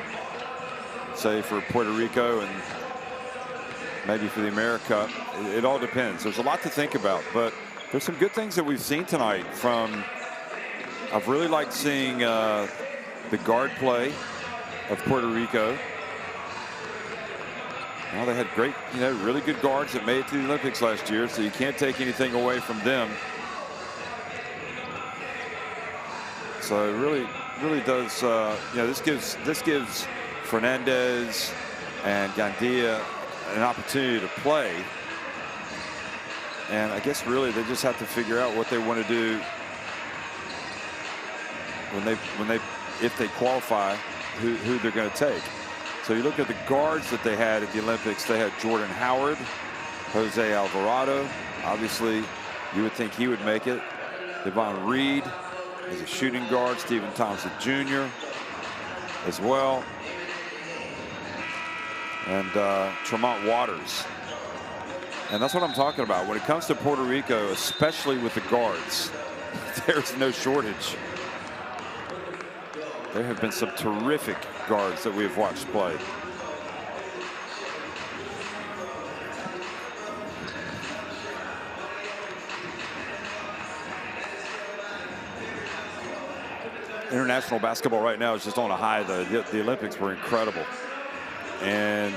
say, for Puerto Rico and maybe for the AmeriCup. It all depends. There's a lot to think about, but there's some good things that we've seen tonight from. I've really liked seeing the guard play of Puerto Rico. Well, they had great, you know, really good guards that made it to the Olympics last year, so you can't take anything away from them. So it really does, you know, this gives Fernandez and Gandia an opportunity to play. And I guess really they just have to figure out what they want to do if they qualify, who they're going to take. So you look at the guards that they had at the Olympics. They had Jordan Howard, Jose Alvarado. Obviously, you would think he would make it. Devon Reed is a shooting guard. Stephen Thompson Jr. as well. And Tremont Waters. And that's what I'm talking about. When it comes to Puerto Rico, especially with the guards, there's no shortage. There have been some terrific guards that we've watched play. International basketball right now is just on a high. The Olympics were incredible. And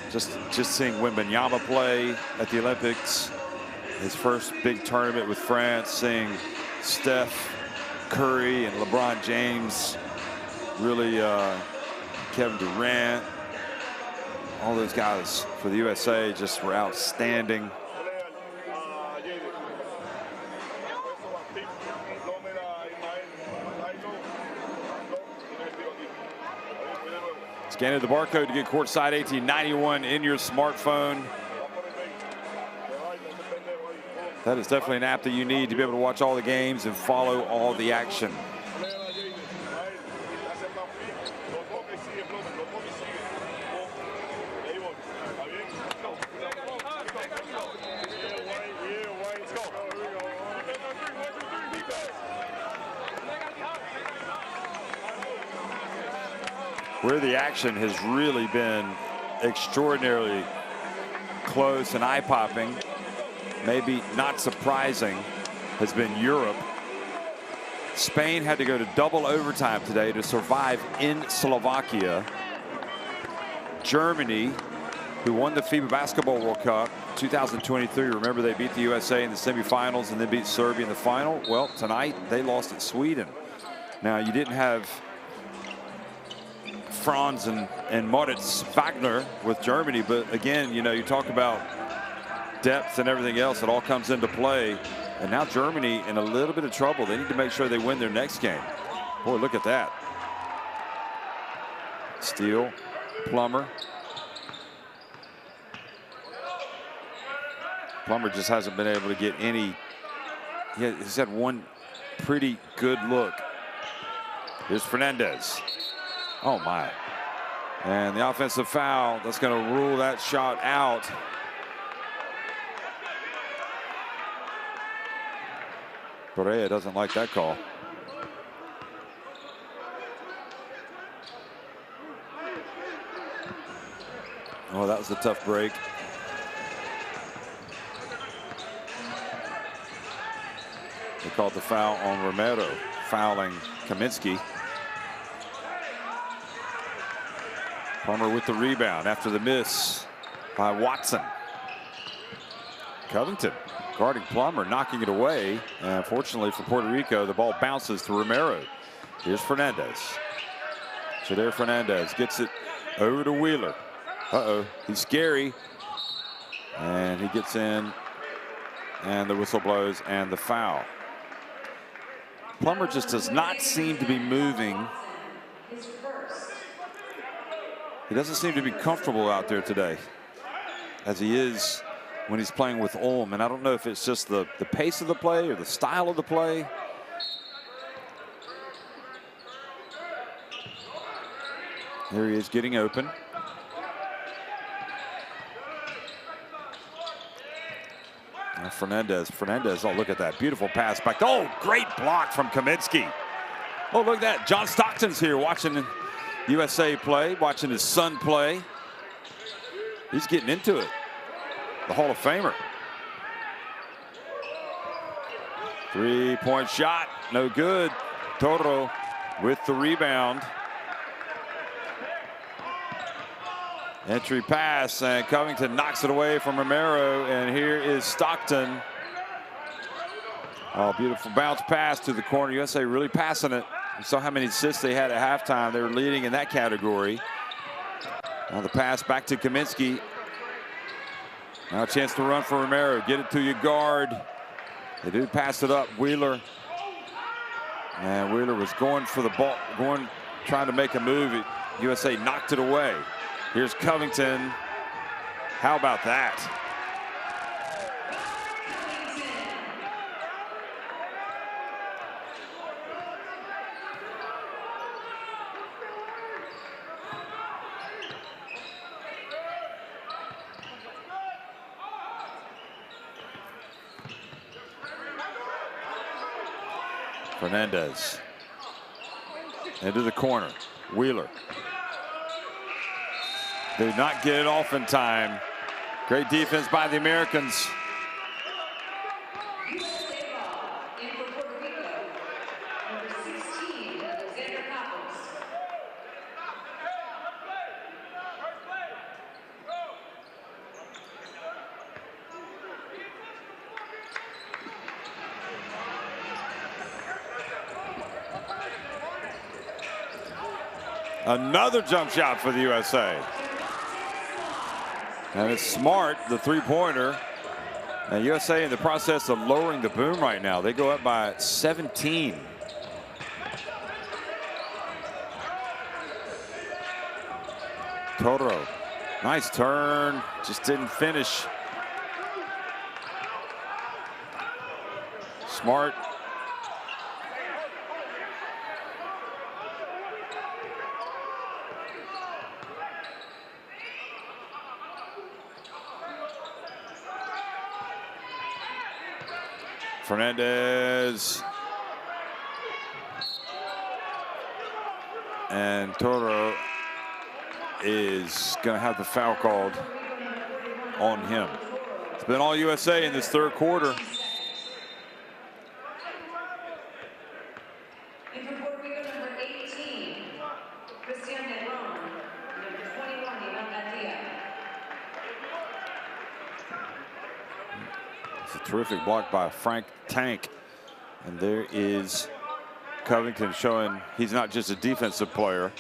just seeing Wembanyama play at the Olympics, his first big tournament with France, seeing Steph Curry and LeBron James, really Kevin Durant, all those guys for the USA just were outstanding. Scanning the barcode to get courtside 1891 in your smartphone. That is definitely an app that you need to be able to watch all the games and follow all the action. Where the action has really been extraordinarily close and eye-popping, maybe not surprising, has been Europe. Spain had to go to double overtime today to survive in Slovakia. Germany, who won the FIBA Basketball World Cup 2023, remember they beat the USA in the semifinals and then beat Serbia in the final. Well, tonight they lost at Sweden. Now, you didn't have Franz and Moritz Wagner with Germany, but again, you know, you talk about depth and everything else, it all comes into play. And now Germany in a little bit of trouble. They need to make sure they win their next game. Boy, look at that. Steele, Plummer. Plummer just hasn't been able to get any. He's had one pretty good look. Here's Fernandez. Oh my. And the offensive foul, that's going to rule that shot out. Correa doesn't like that call. Oh, that was a tough break. They called the foul on Romero, fouling Kaminsky. Plummer with the rebound after the miss by Watson. Covington guarding Plummer, knocking it away. And fortunately for Puerto Rico, the ball bounces to Romero. Here's Fernandez. Shadir Fernandez gets it over to Wheeler. Uh-oh, he's scary. And he gets in, and the whistle blows, and the foul. Plummer just does not seem to be moving. He doesn't seem to be comfortable out there today, as he is when he's playing with Ulm. And I don't know if it's just the pace of the play or the style of the play. Here he is getting open. Now Fernandez, oh, look at that beautiful pass back. Oh, great block from Kaminsky. Oh, look at that. John Stockton's here watching USA play, watching his son play. He's getting into it. The Hall of Famer. 3-point shot, no good. Toro with the rebound. Entry pass, and Covington knocks it away from Romero, and here is Stockton. Oh, beautiful bounce pass to the corner. USA really passing it. You saw how many assists they had at halftime. They were leading in that category. Now the pass back to Kaminsky. Now a chance to run for Romero. Get it to your guard. They do pass it up. Wheeler. And Wheeler was going for the ball, trying to make a move. USA knocked it away. Here's Covington. How about that? Fernandez into the corner. Wheeler. They did not get it off in time. Great defense by the Americans. Another jump shot for the USA. And it's Smart, the three-pointer. And USA in the process of lowering the boom right now. They go up by 17. Toro, nice turn, just didn't finish. Smart. Fernandez. And Toro is going to have the foul called on him. It's been all USA in this third quarter. Terrific block by Frank Tank. And there is Covington showing he's not just a defensive player.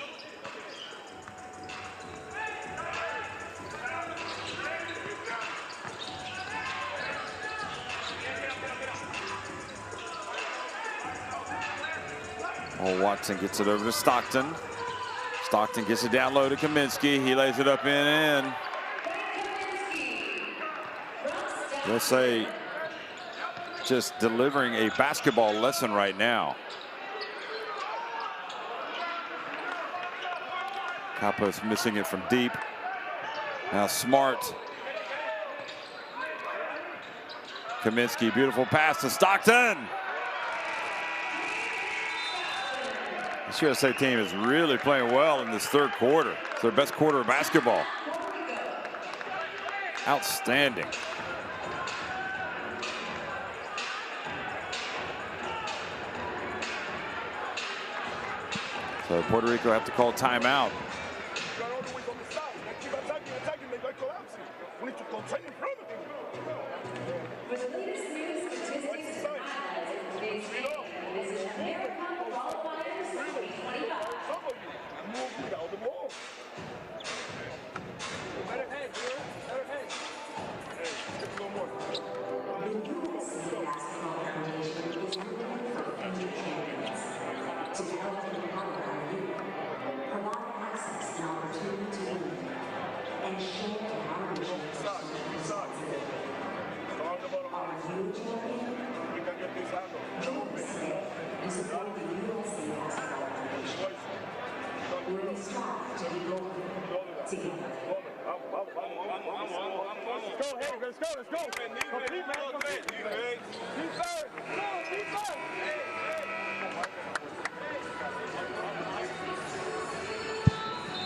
Oh, Watson gets it over to Stockton. Stockton gets it down low to Kaminsky. He lays it up and in. USA just delivering a basketball lesson right now. Campos missing it from deep. Now Smart. Kaminsky, beautiful pass to Stockton. This USA team is really playing well in this third quarter. It's their best quarter of basketball. Outstanding. So Puerto Rico have to call timeout. With the latest news, statistics, and highlights of today's game, this is AmeriCup Qualifiers 2025.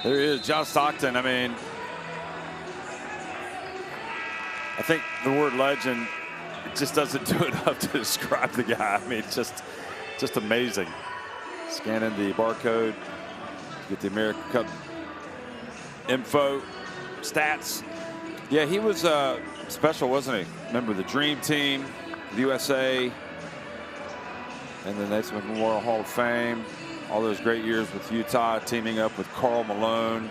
There he is, John Stockton. I mean, I think the word legend, it just doesn't do enough to describe the guy. I mean, it's just amazing. Scanning the barcode, get the AmeriCup info, stats. Yeah, he was special, wasn't he? Member of the Dream Team, the USA, and the Naismith Memorial Hall of Fame. All those great years with Utah, teaming up with Karl Malone.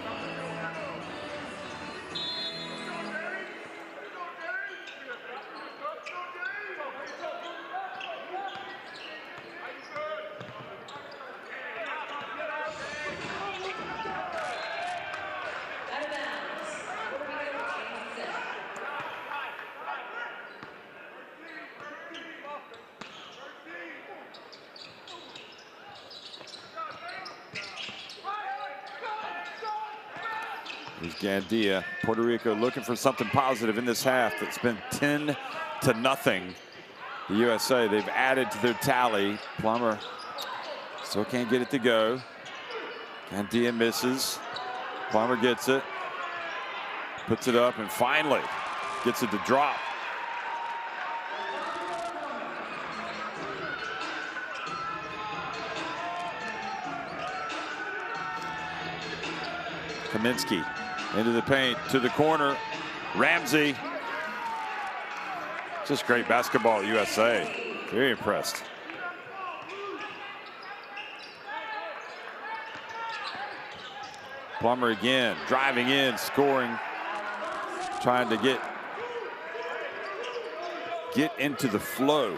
Here's Gandia. Puerto Rico looking for something positive in this half. It's been 10-0. The USA, they've added to their tally. Plummer still can't get it to go. Gandia misses. Plummer gets it. Puts it up and finally gets it to drop. Kaminsky into the paint, to the corner. Ramsey. Just great basketball at USA. Very impressed. Plummer again, driving in, scoring. Trying to get into the flow.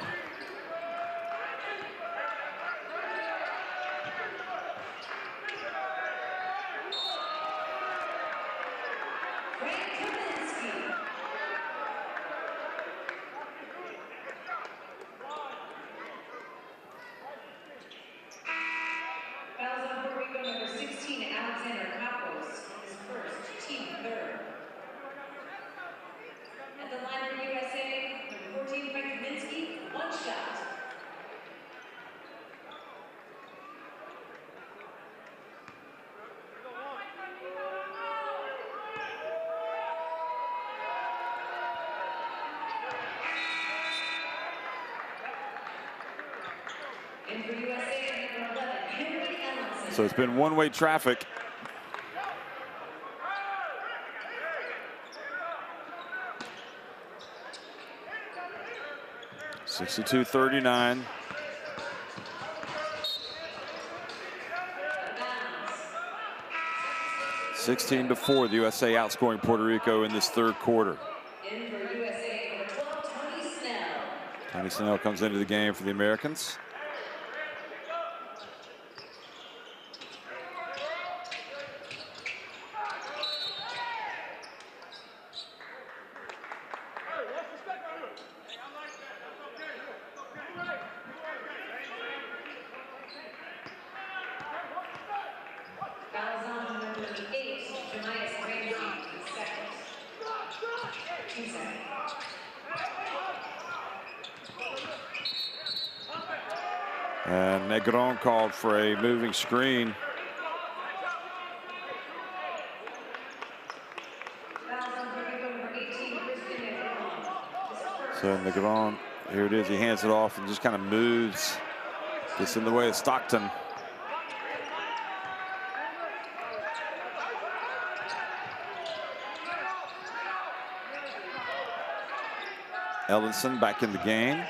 So it's been one-way traffic. (62-39). (16-4). The USA outscoring Puerto Rico in this third quarter. Tony Snell comes into the game for the Americans. And Negron called for a moving screen. So Negron, here it is. He hands it off and just kind of moves. Gets in the way of Stockton. Ellenson back in the game.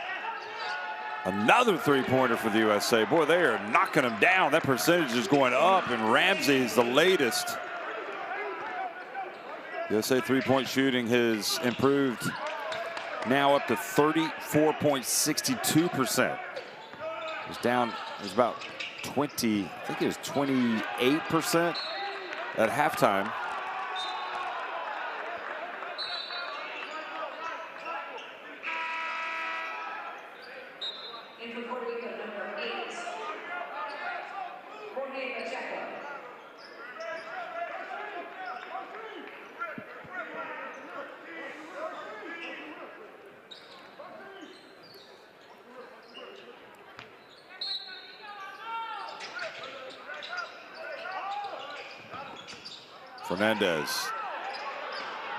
Another three-pointer for the USA. Boy, they are knocking them down. That percentage is going up, and Ramsey is the latest. USA three-point shooting has improved, now up to 34.62%. It's down, it was about 20, I think it was 28% at halftime. Puerto Rico, number 8, Fernandez.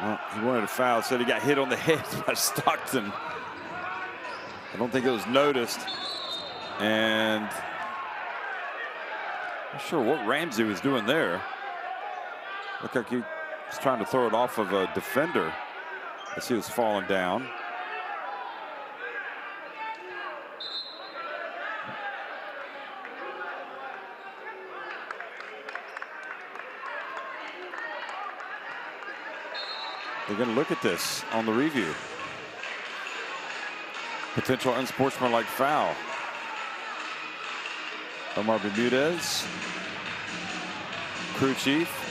Well, he wanted a foul, said he got hit on the head by Stockton. I don't think it was noticed. And I'm not sure what Ramsey was doing there. Looked like he was trying to throw it off of a defender as he was falling down. They're going to look at this on the review. Potential unsportsmanlike foul. Omar Bermudez, crew chief.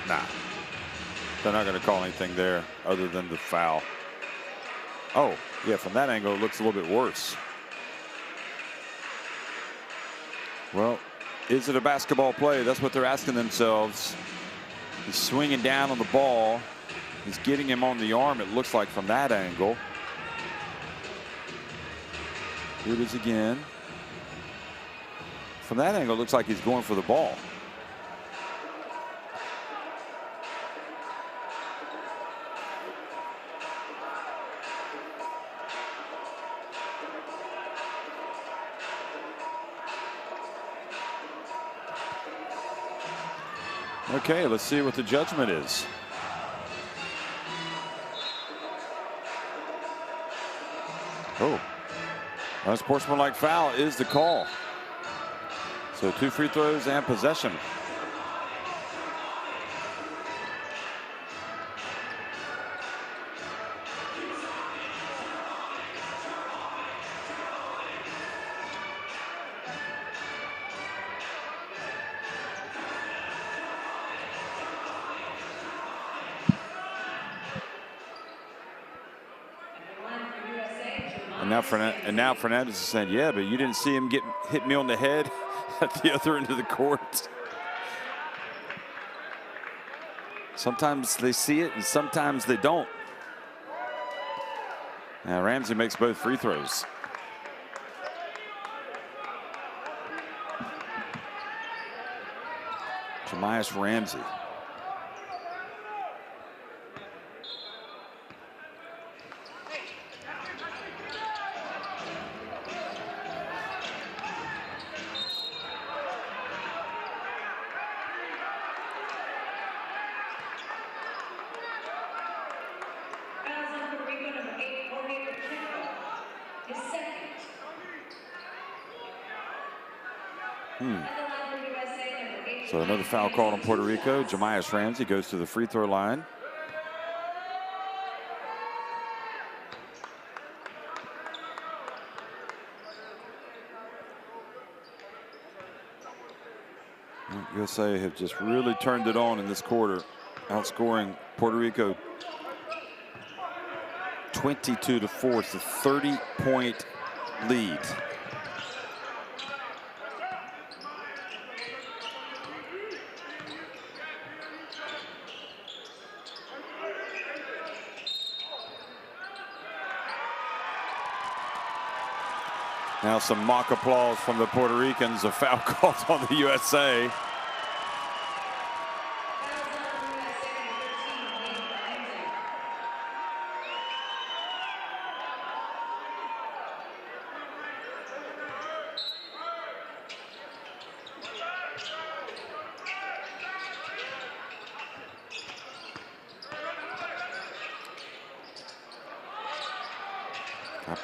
Nah, they're not going to call anything there other than the foul. Oh, yeah, from that angle, it looks a little bit worse. Well, is it a basketball play? That's what they're asking themselves. He's swinging down on the ball. He's getting him on the arm, it looks like, from that angle. Here it is again. From that angle, it looks like he's going for the ball. Okay, let's see what the judgment is. Oh, unsportsmanlike foul is the call. So 2 free throws and possession. And now Fernandez is saying, yeah, but you didn't see him hit me on the head at the other end of the court. Sometimes they see it and sometimes they don't. Now Ramsey makes both free throws. Jamias Ramsey. So another foul called on Puerto Rico. Jamias Ramsey goes to the free throw line. USA have just really turned it on in this quarter, outscoring Puerto Rico 22-4. It's a 30-point lead. Now some mock applause from the Puerto Ricans. A foul called on the USA.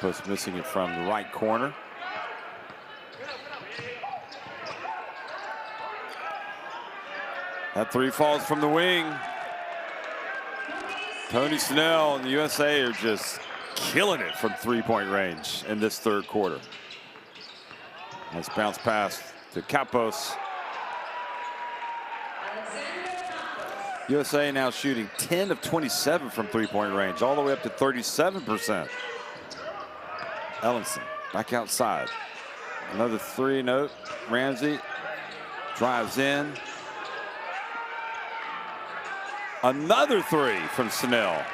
Campos missing it from the right corner. That three falls from the wing. Tony Snell and the USA are just killing it from three-point range in this third quarter. Nice bounce pass to Campos. USA now shooting 10 of 27 from three-point range, all the way up to 37%. Ellenson back outside. Another three, no. Ramsey drives in. Another three from Snell.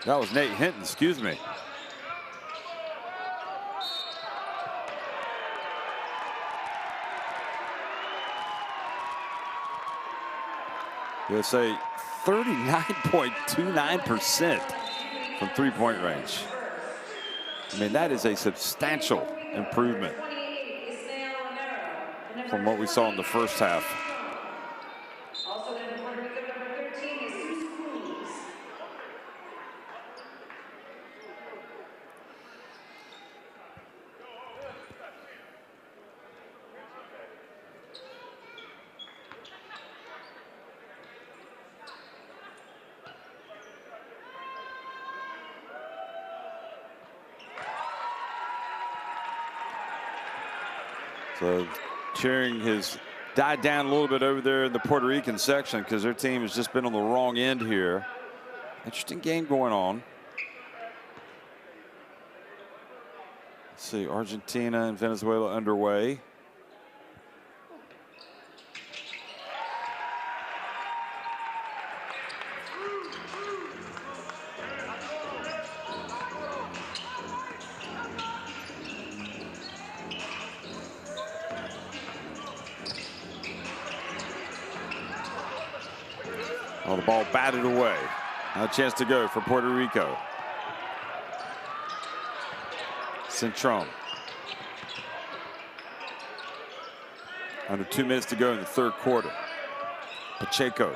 That was Nate Hinton, excuse me. USA 39.29% from three-point range. I mean, that is a substantial improvement from what we saw in the first half. So cheering has died down a little bit over there in the Puerto Rican section because their team has just been on the wrong end here. Interesting game going on. Let's see, Argentina and Venezuela underway. Oh, the ball batted away. Now a chance to go for Puerto Rico. Centron. Under 2 minutes to go in the third quarter. Pacheco.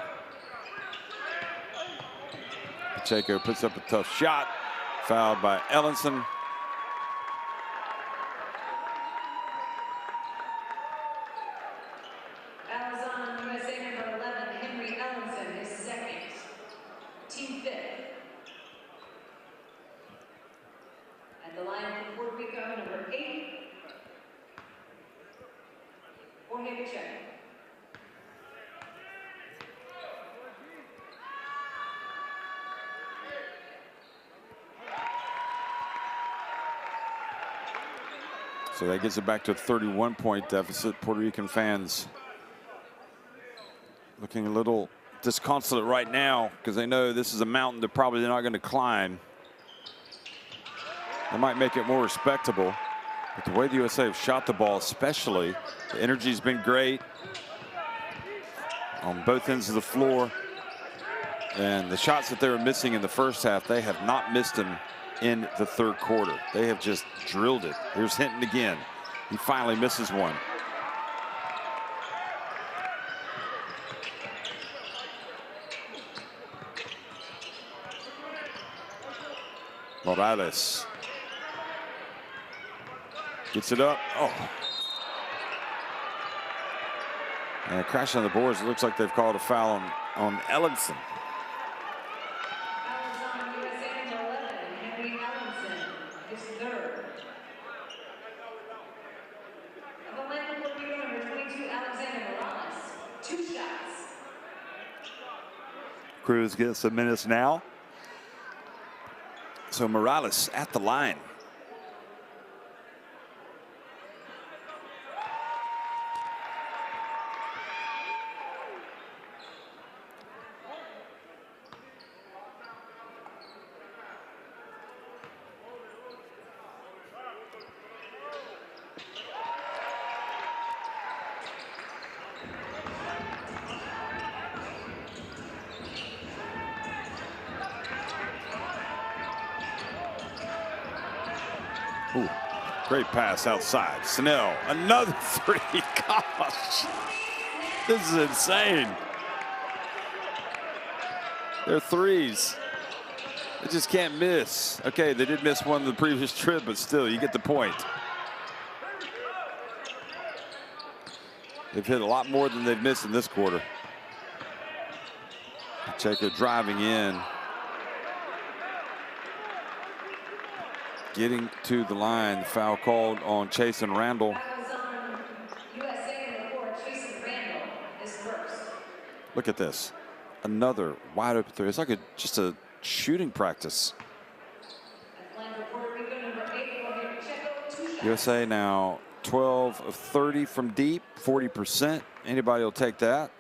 Pacheco puts up a tough shot. Fouled by Ellenson. So that gets it back to a 31-point deficit. Puerto Rican fans looking a little disconsolate right now because they know this is a mountain they're probably not going to climb. That might make it more respectable. But the way the USA have shot the ball, especially, the energy's been great on both ends of the floor. And the shots that they were missing in the first half, they have not missed them in the third quarter. They have just drilled it. Here's Hinton again. He finally misses one. Morales gets it up. Oh. And a crash on the boards. It looks like they've called a foul on Ellenson. his third. At the line for Puerto Rico, number 22, Alexander Morales, 2 shots. Cruz gets the minutes now. So Morales at the line. Ooh, great pass outside. Snell, another 3. Gosh, this is insane. They're 3s. They just can't miss. Okay, they did miss one of the previous trip, but still, you get the point. They've hit a lot more than they've missed in this quarter. Pacheco driving in. Getting to the line. Foul called on Chase and Randall. Look at this. Another wide open 3. It's like just a shooting practice. USA now 12 of 30 from deep, 40%. Anybody will take that.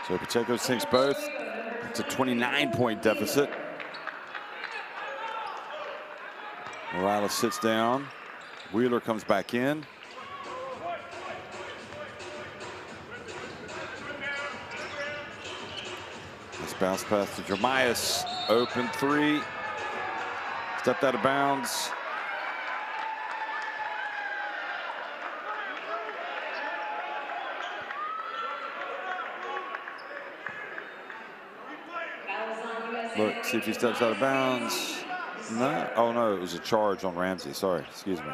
So Pacheco sinks both. It's a 29-point deficit. Morales sits down. Wheeler comes back in. This bounce pass to Jeremias. Open 3. Stepped out of bounds. Look, see if he steps out of bounds. No. Oh, no, it was a charge on Ramsey. Sorry, excuse me.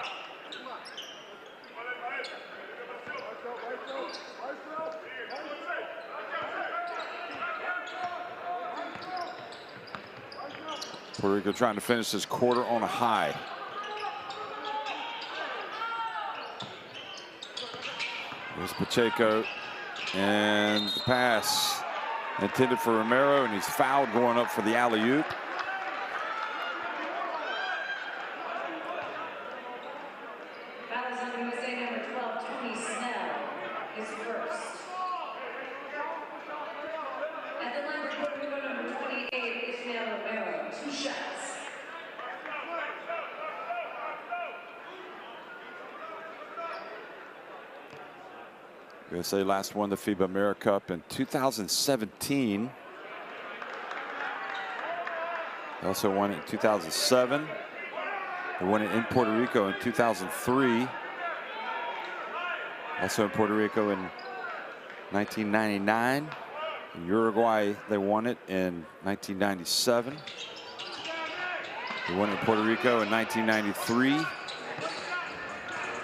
Puerto Rico trying to finish this quarter on a high. There's Pacheco. And the pass intended for Romero, and he's fouled going up for the alley-oop. Fouls on USA number 12, Tony Snell, his first. At the line for Puerto Rico number 28, Ishmael Romero, 2 shots. USA last won the FIBA AmeriCup in 2017. They also won it in 2007. They won it in Puerto Rico in 2003. Also in Puerto Rico in 1999. In Uruguay, they won it in 1997. They won it in Puerto Rico in 1993.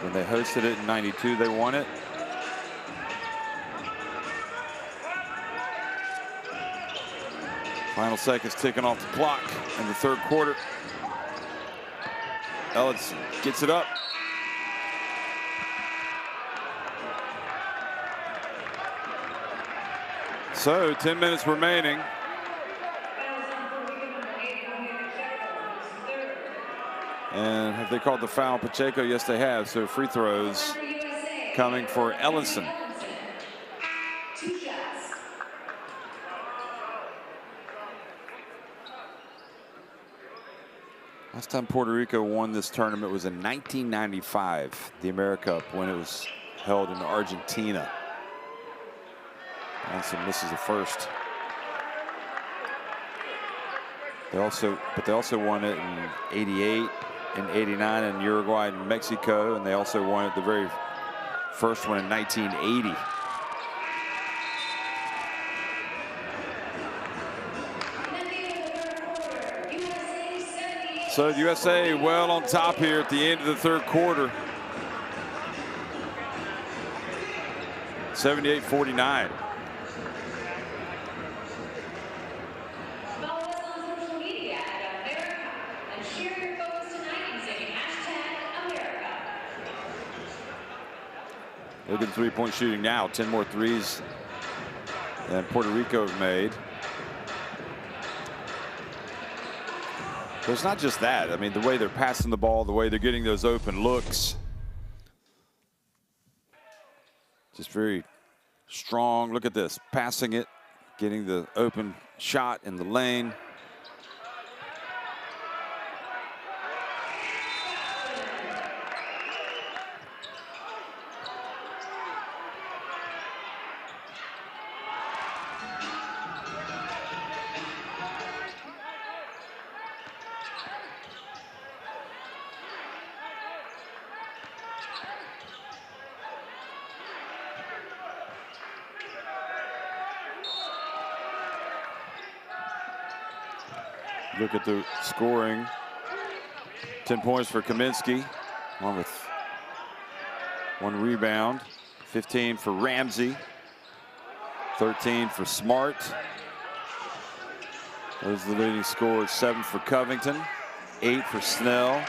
When they hosted it in 92, they won it. Final seconds ticking off the clock in the third quarter. Ellison gets it up. So 10 minutes remaining. And have they called the foul on Pacheco? Yes, they have. So free throws coming for Ellison. Last time Puerto Rico won this tournament was in 1995, the AmeriCup, when it was held in Argentina. Ellison misses the first. They also won it in 88 and 89 in Uruguay and Mexico, and they also won it the very first one in 1980. So the USA well on top here at the end of the third quarter. 78-49. Follow us on social media at AmeriCup and share your photos tonight using #AmeriCup. Look at the three-point shooting now. 10 more threes than Puerto Rico have made. But it's not just that. I mean, the way they're passing the ball, the way they're getting those open looks. Just very strong. Look at this. Passing it, getting the open shot in the lane. Look at the scoring. 10 points for Kaminsky, along with 1 rebound. 15 for Ramsey. 13 for Smart. Those are the leading scorers. 7 for Covington. 8 for Snell.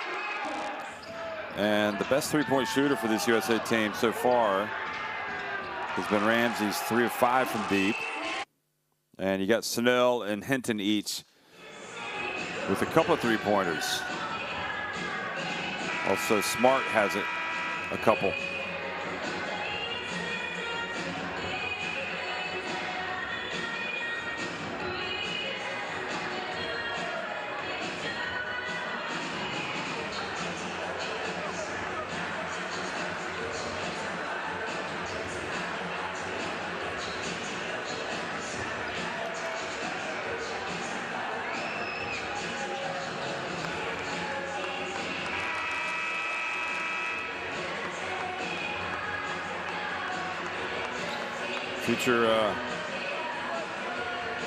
And the best three-point shooter for this USA team so far has been Ramsey's 3 of 5 from deep. And you got Snell and Hinton each with a couple of three-pointers. Also, Smart has it, a couple. Future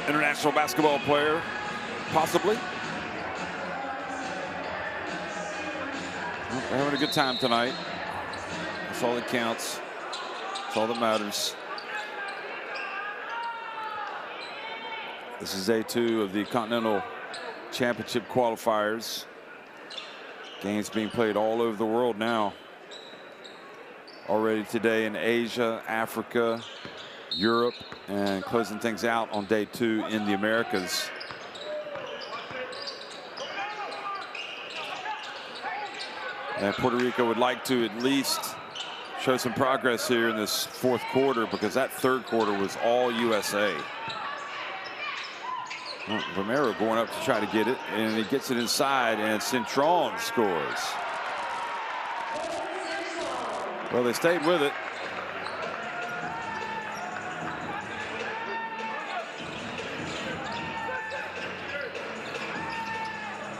international basketball player, possibly. Well, they're having a good time tonight. That's all that counts. That's all that matters. This is day 2 of the Continental Championship qualifiers. Games being played all over the world now. Already today in Asia, Africa, Europe, and closing things out on day 2 in the Americas. And Puerto Rico would like to at least show some progress here in this fourth quarter, because that third quarter was all USA. Well, Romero going up to try to get it, and he gets it inside, and Cintron scores. Well, they stayed with it.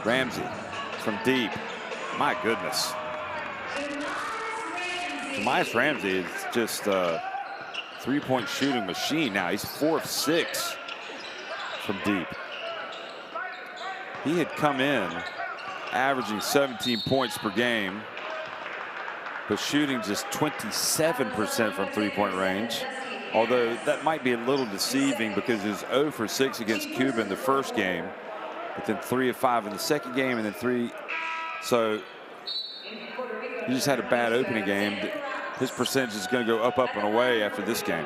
Ramsey from deep. My goodness. Tobias Ramsey is just a three-point shooting machine now. He's 4 of 6 from deep. He had come in averaging 17 points per game, but shooting just 27% from three-point range. Although that might be a little deceiving, because he was 0 for 6 against Cuba in the first game, but then 3 of 5 in the second game, and then 3. So he just had a bad opening game. His percentage is going to go up, and away after this game.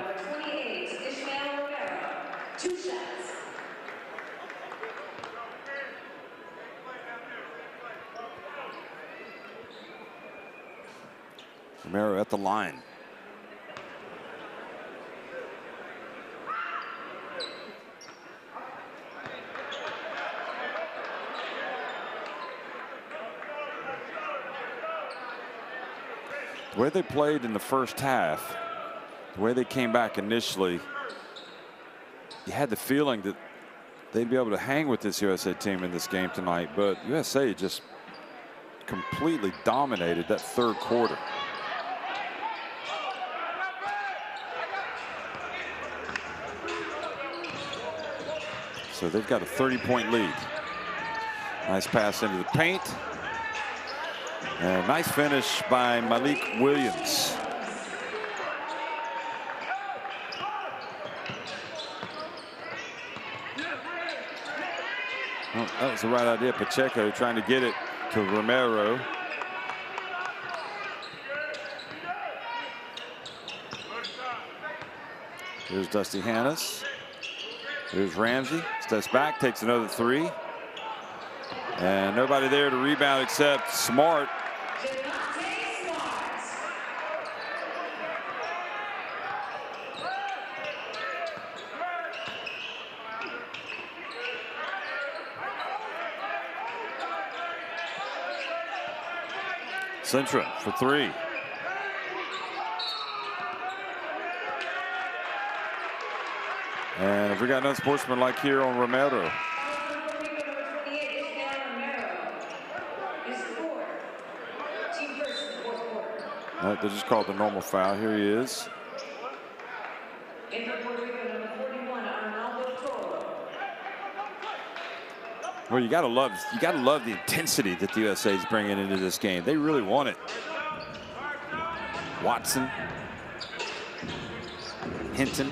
Romero at the line. The way they played in the first half, the way they came back initially, you had the feeling that they'd be able to hang with this USA team in this game tonight, but USA just completely dominated that third quarter. So they've got a 30-point lead. Nice pass into the paint. And nice finish by Malik Williams. Well, that was the right idea. Pacheco trying to get it to Romero. Here's Dusty Hannes. Here's Ramsey. Steps back, takes another three. And nobody there to rebound except Smart. Centra for three. And if we got no sportsmanlike here on Romero. They just called the normal foul. Here he is. Well, you gotta love the intensity that the USA is bringing into this game. They really want it. Watson, Hinton.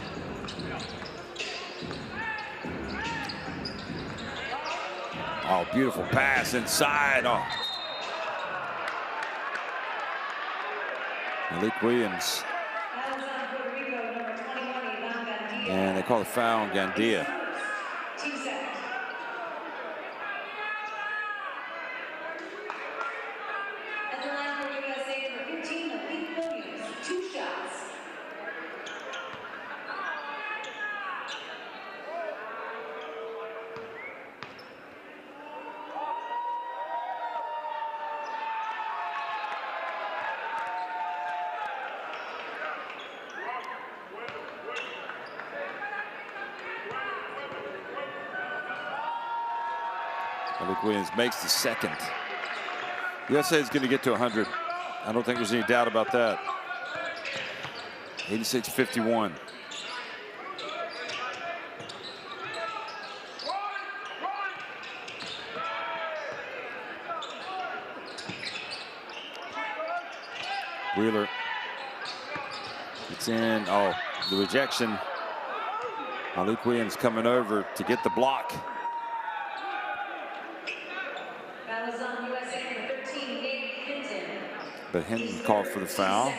Oh, beautiful pass inside. Oh. Malik Williams. And they call the foul on Gandia. Malik Williams makes the second. USA is going to get to 100. I don't think there's any doubt about that. 86-51. Wheeler. It's in. Oh, the rejection. Malik Williams coming over to get the block. But Hinton called for the foul.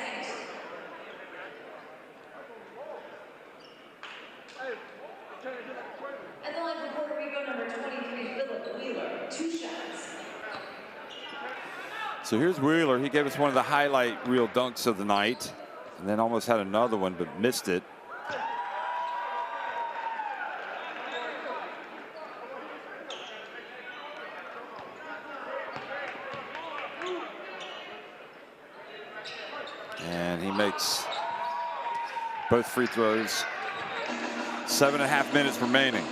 At the line for Puerto Rico, number 23, Philip Wheeler, 2 shots. So here's Wheeler. He gave us one of the highlight reel dunks of the night, and then almost had another one, but missed it. And he makes both free throws. 7.5 minutes remaining.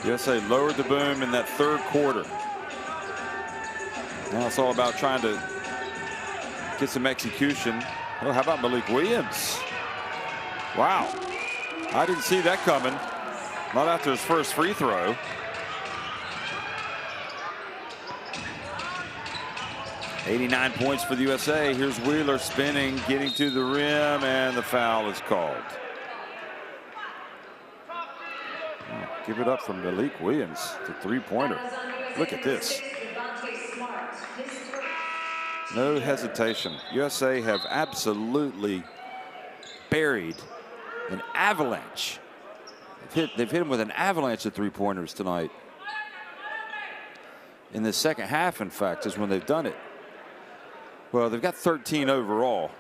USA lowered the boom in that third quarter. Now it's all about trying to get some execution. Oh, how about Malik Williams? Wow. I didn't see that coming. Not after his first free throw. $89 points for the USA. Here's Wheeler spinning, getting to the rim, and the foul is called. Oh, give it up from Malik Williams, the three-pointer. Look at this. No hesitation. USA have absolutely buried an avalanche. They've hit him with an avalanche of three-pointers tonight. In the second half, in fact, is when they've done it. Well, they've got 13 overall.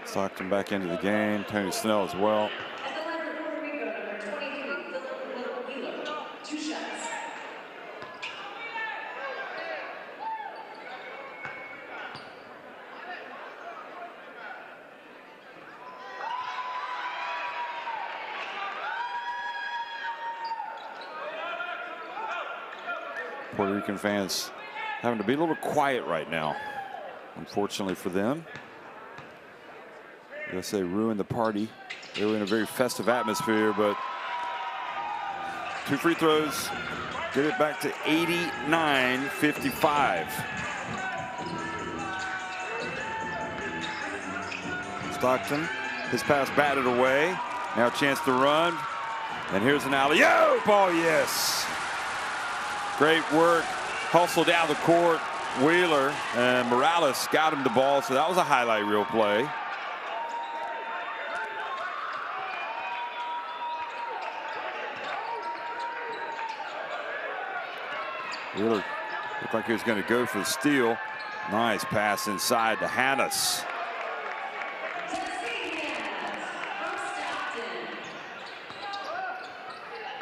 Stockton back into the game. Tony Snell as well. Puerto Rican fans having to be a little quiet right now, unfortunately for them. USA ruined the party. They were in a very festive atmosphere, but 2 free throws get it back to 89-55. Stockton, his pass batted away. Now a chance to run. And here's an alley-oop. Oh, yes. Great work. Hustle down the court. Wheeler and Morales got him the ball, so that was a highlight reel play. Wheeler looked like he was going to go for the steal. Nice pass inside to Hannes.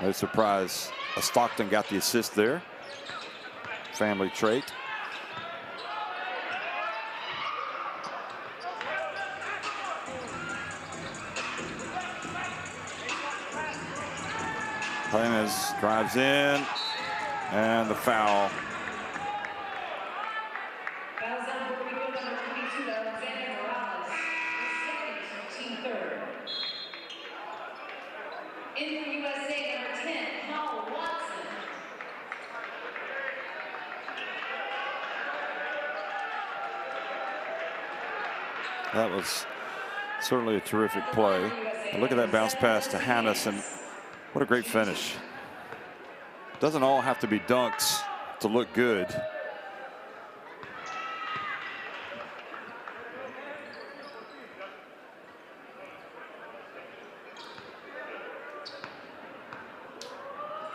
No surprise, Stockton got the assist there. Family trait. Jimenez drives in, and the foul. Fouls on Puerto Rico number 22, Alexander Morales. Second, team third. In for USA number 10, Paul Watson. That was certainly a terrific play. And look at that bounce pass to Hannes, and what a great finish. Doesn't all have to be dunks to look good.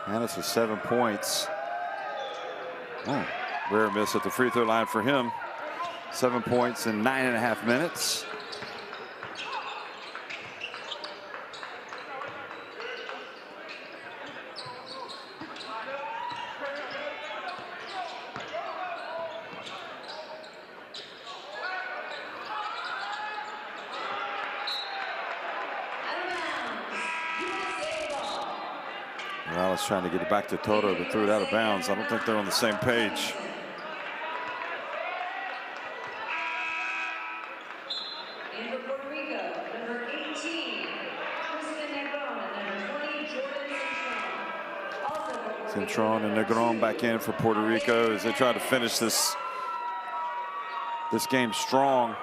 Hannes with 7 points. Oh, rare miss at the free throw line for him. 7 points in 9.5 minutes. Morales trying to get it back to Toto, but threw it out of bounds. I don't think they're on the same page. In for Puerto Rico, number 18, Crispin Negron, and number 20, Jordan Cintron. Also for Puerto Rico, Cintron and Negron back in for Puerto Rico as they try to finish this game strong.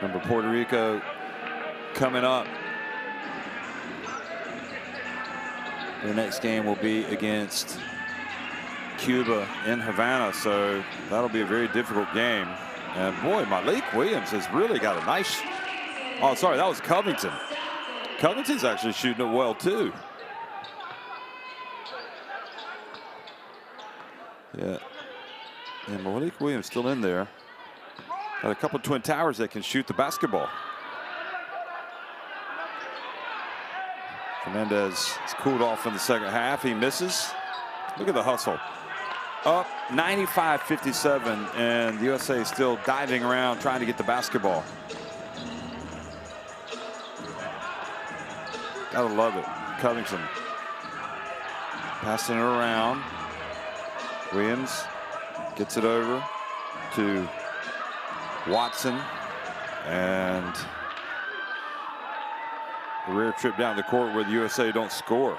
Remember, Puerto Rico coming up. The next game will be against Cuba in Havana, so that'll be a very difficult game. And boy, Malik Williams has really got a nice. Oh, sorry, that was Covington. Covington's actually shooting it well too. Yeah, and Malik Williams still in there. Got a couple of Twin Towers that can shoot the basketball. Fernandez is cooled off in the second half. He misses. Look at the hustle. Up 95-57, and the USA is still diving around trying to get the basketball. Gotta love it. Covington passing it around. Williams gets it over to Watson, and a rare trip down the court where the USA don't score.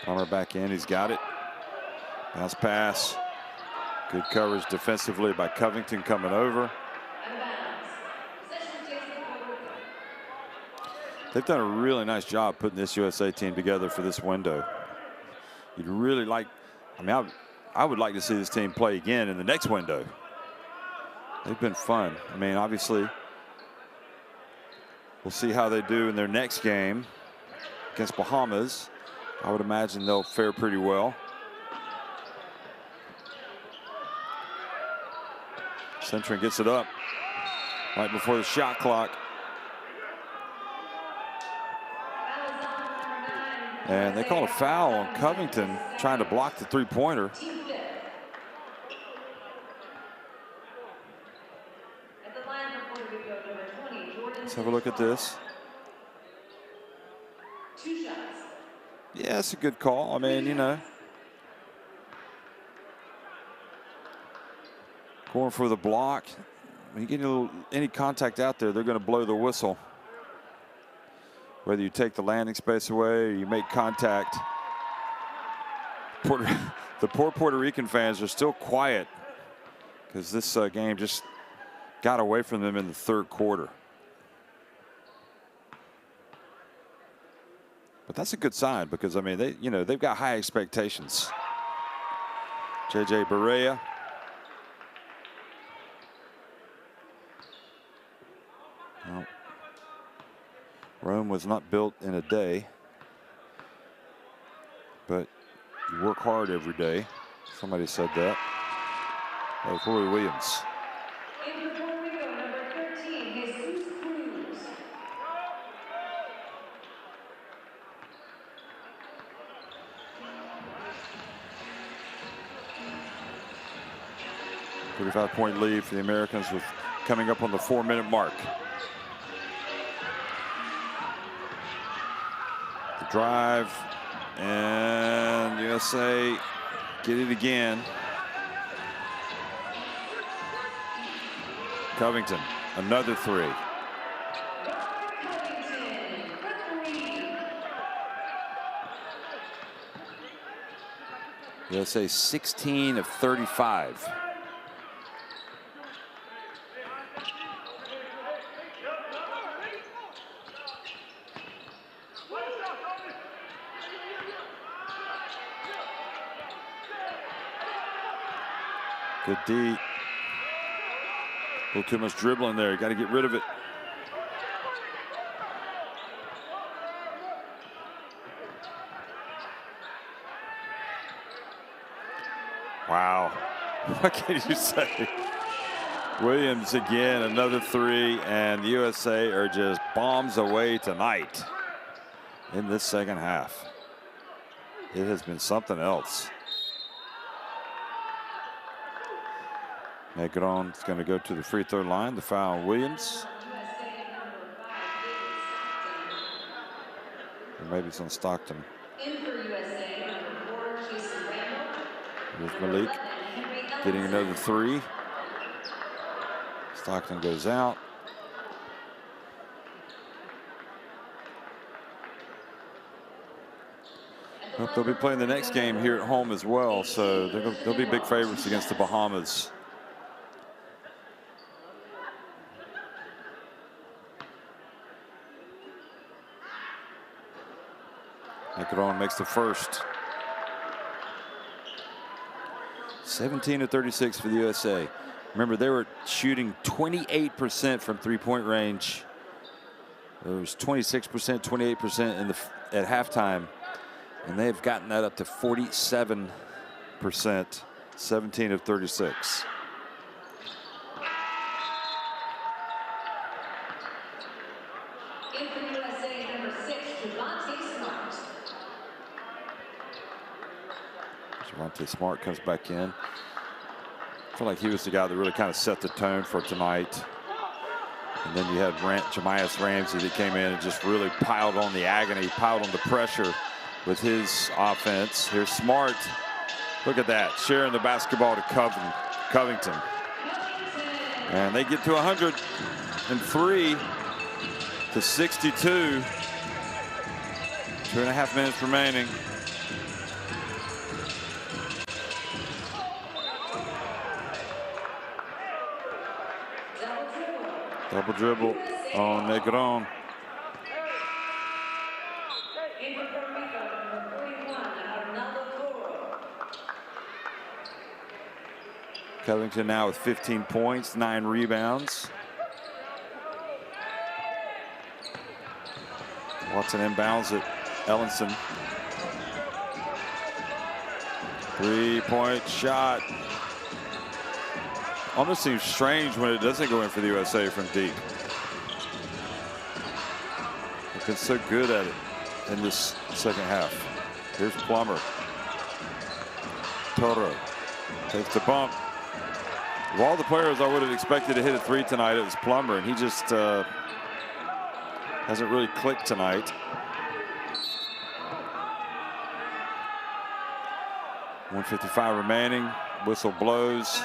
Palmer back in, he's got it. Bounce pass. Good coverage defensively by Covington coming over. They've done a really nice job putting this USA team together for this window. You'd really like, I mean, I would like to see this team play again in the next window. They've been fun. I mean, obviously, We'll see how they do in their next game against Bahamas. I would imagine they'll fare pretty well. Centurion gets it up right before the shot clock. And they call a foul on Covington trying to block the three-pointer. Let's have a look at this. Yeah, it's a good call. I mean, you know, going for the block. When you get any contact out there, they're going to blow the whistle. Whether you take the landing space away or you make contact. The poor Puerto Rican fans are still quiet because this game just got away from them in the third quarter. But that's a good sign because, I mean, they've got high expectations. J.J. Barea. Well, Rome was not built in a day, but you work hard every day. Somebody said that. That was Roy Williams. In Puerto Rico, number 13, Jesus Cruz. A 35-point lead for the Americans with coming up on the 4-minute mark. The drive, and USA get it again. Covington, another three. USA 16 of 35. Good D. A little too much dribbling there. You got to get rid of it. Wow. What can you say? Williams again, another three, and the USA are just bombs away tonight in this second half. It has been something else. Negron is going to go to the free throw line. The foul on Williams. Or maybe it's on Stockton. There's Malik getting another three. Stockton goes out. Well, they'll be playing the next game here at home as well, so they'll be big favorites against the Bahamas. Negron makes the first. 17 of 36 for the USA. Remember, they were shooting 28% from three-point range. It was 26%, 28% at halftime, and they've gotten that up to 47%. 17 of 36. Javonte Smart comes back in. I feel like he was the guy that really kind of set the tone for tonight. And then you had Jamias Ramsey that came in and just really piled on the agony, piled on the pressure with his offense. Here's Smart. Look at that, sharing the basketball to Covington. And they get to 103 to 62. 2.5 minutes remaining. Double dribble on Negron. Covington now with 15 points, 9 rebounds. Watson inbounds it. Ellenson. 3-point shot. Almost seems strange when it doesn't go in for the USA from deep. They've been so good at it in this second half. Here's Plummer. Toro takes the bump. Of all the players I would have expected to hit a three tonight, it was Plummer, and he just hasn't really clicked tonight. .155 remaining. Whistle blows.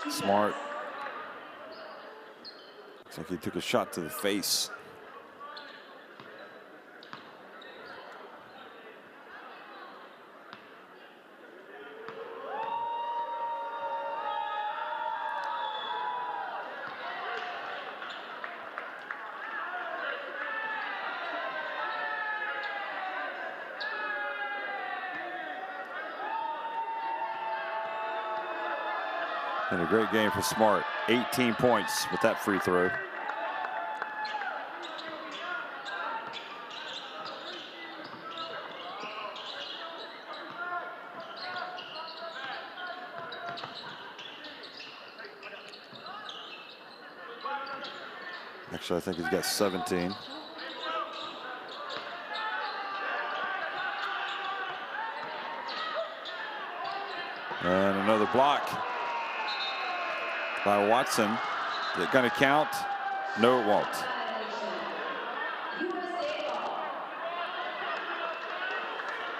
Smart. Looks like he took a shot to the face. And a great game for Smart. 18 points with that free throw. Actually, I think he's got 17. And another block by Watson. Is it going to count? No, it won't.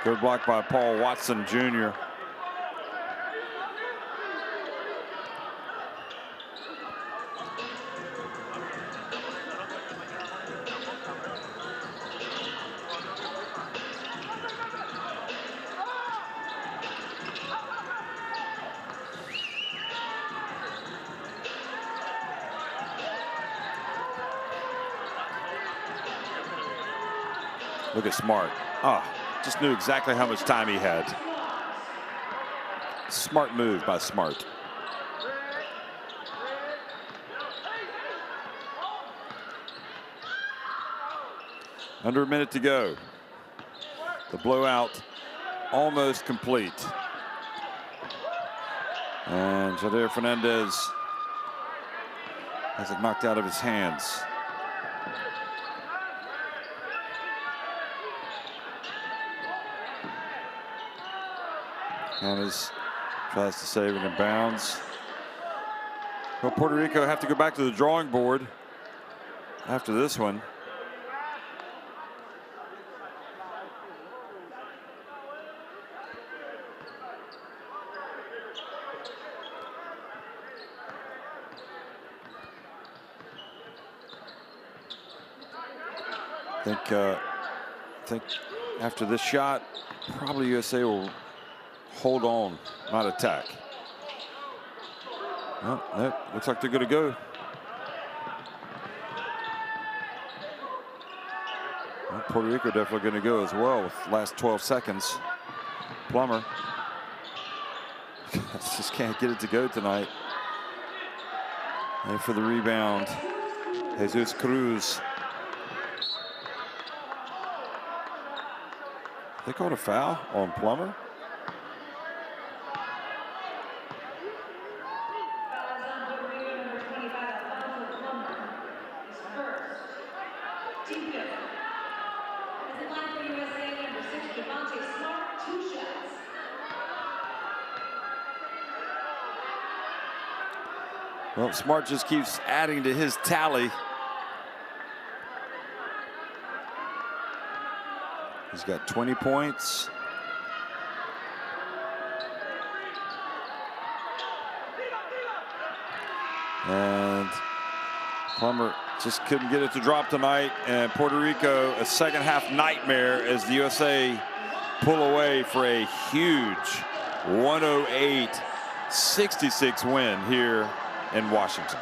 Good block by Paul Watson Jr. Look at Smart. Oh, just knew exactly how much time he had. Smart move by Smart. Under a minute to go. The blowout almost complete. And Javier Fernandez has it knocked out of his hands. Hannes tries to save it in bounds. Well, Puerto Rico have to go back to the drawing board after this one. I think after this shot, probably USA will hold on, not attack. Well, that looks like they're going to go. Well, Puerto Rico definitely going to go as well with the last 12 seconds. Plummer just can't get it to go tonight. And for the rebound, Jesus Cruz. They called a foul on Plummer. Well, Smart just keeps adding to his tally. He's got 20 points. And Plummer just couldn't get it to drop tonight. And Puerto Rico, a second half nightmare as the USA pull away for a huge 108-66 win here in Washington.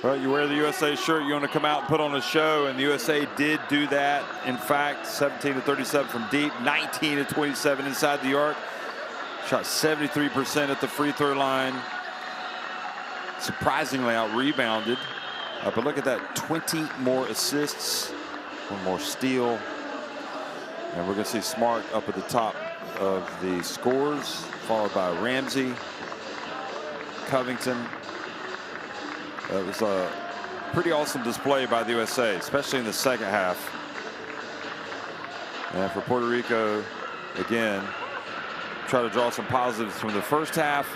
Well, you wear the USA shirt, you want to come out and put on a show, and the USA did do that. In fact, 17 of 37 from deep, 19 of 27 inside the arc. Shot 73% at the free throw line. Surprisingly out-rebounded. But look at that, 20 more assists, one more steal. And we're going to see Smart up at the top of the scores, followed by Ramsey, Covington. It was a pretty awesome display by the USA, especially in the second half. And for Puerto Rico, again, try to draw some positives from the first half.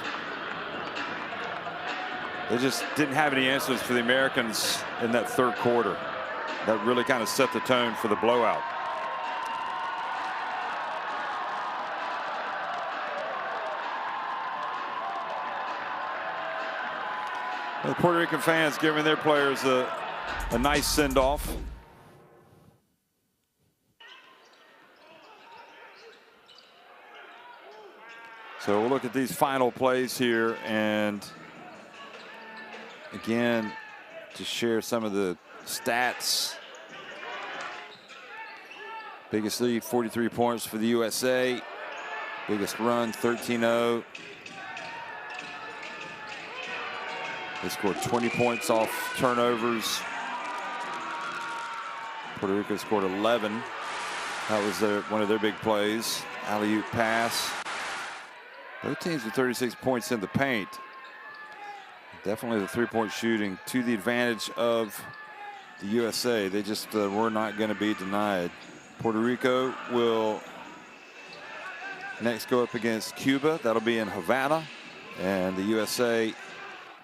They just didn't have any answers for the Americans in that third quarter. That really kind of set the tone for the blowout. The Puerto Rican fans giving their players a nice send-off. So we'll look at these final plays here, and again, to share some of the stats. Biggest lead, 43 points for the USA. Biggest run, 13-0. They scored 20 points off turnovers. Puerto Rico scored 11. That was one of their big plays. Alley-oop pass. Both teams with 36 points in the paint. Definitely the three-point shooting to the advantage of the USA. They just were not going to be denied. Puerto Rico will next go up against Cuba. That'll be in Havana. And the USA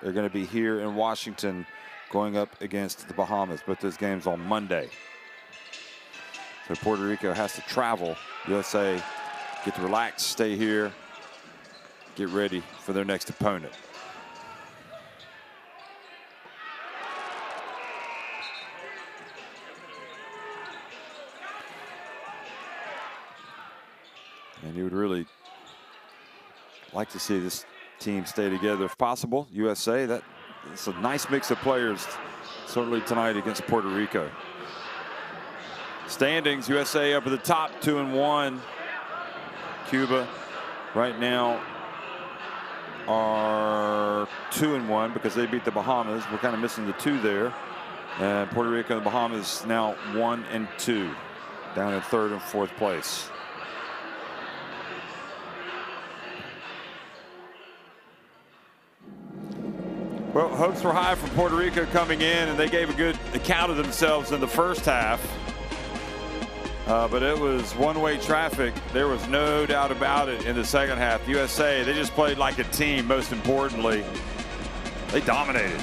are going to be here in Washington going up against the Bahamas. But those games on Monday. So Puerto Rico has to travel. USA get to relax, stay here, get ready for their next opponent. And you would really like to see this team stay together if possible. USA, it's a nice mix of players, certainly tonight against Puerto Rico. Standings, USA up at the top, 2-1. Cuba right now are 2-1 because they beat the Bahamas. We're kind of missing the 2 there. And Puerto Rico and the Bahamas now 1-2, down in 3rd and 4th place. Well, hopes were high for Puerto Rico coming in, and they gave a good account of themselves in the first half. But it was one-way traffic. There was no doubt about it in the second half. USA, they just played like a team, most importantly. They dominated.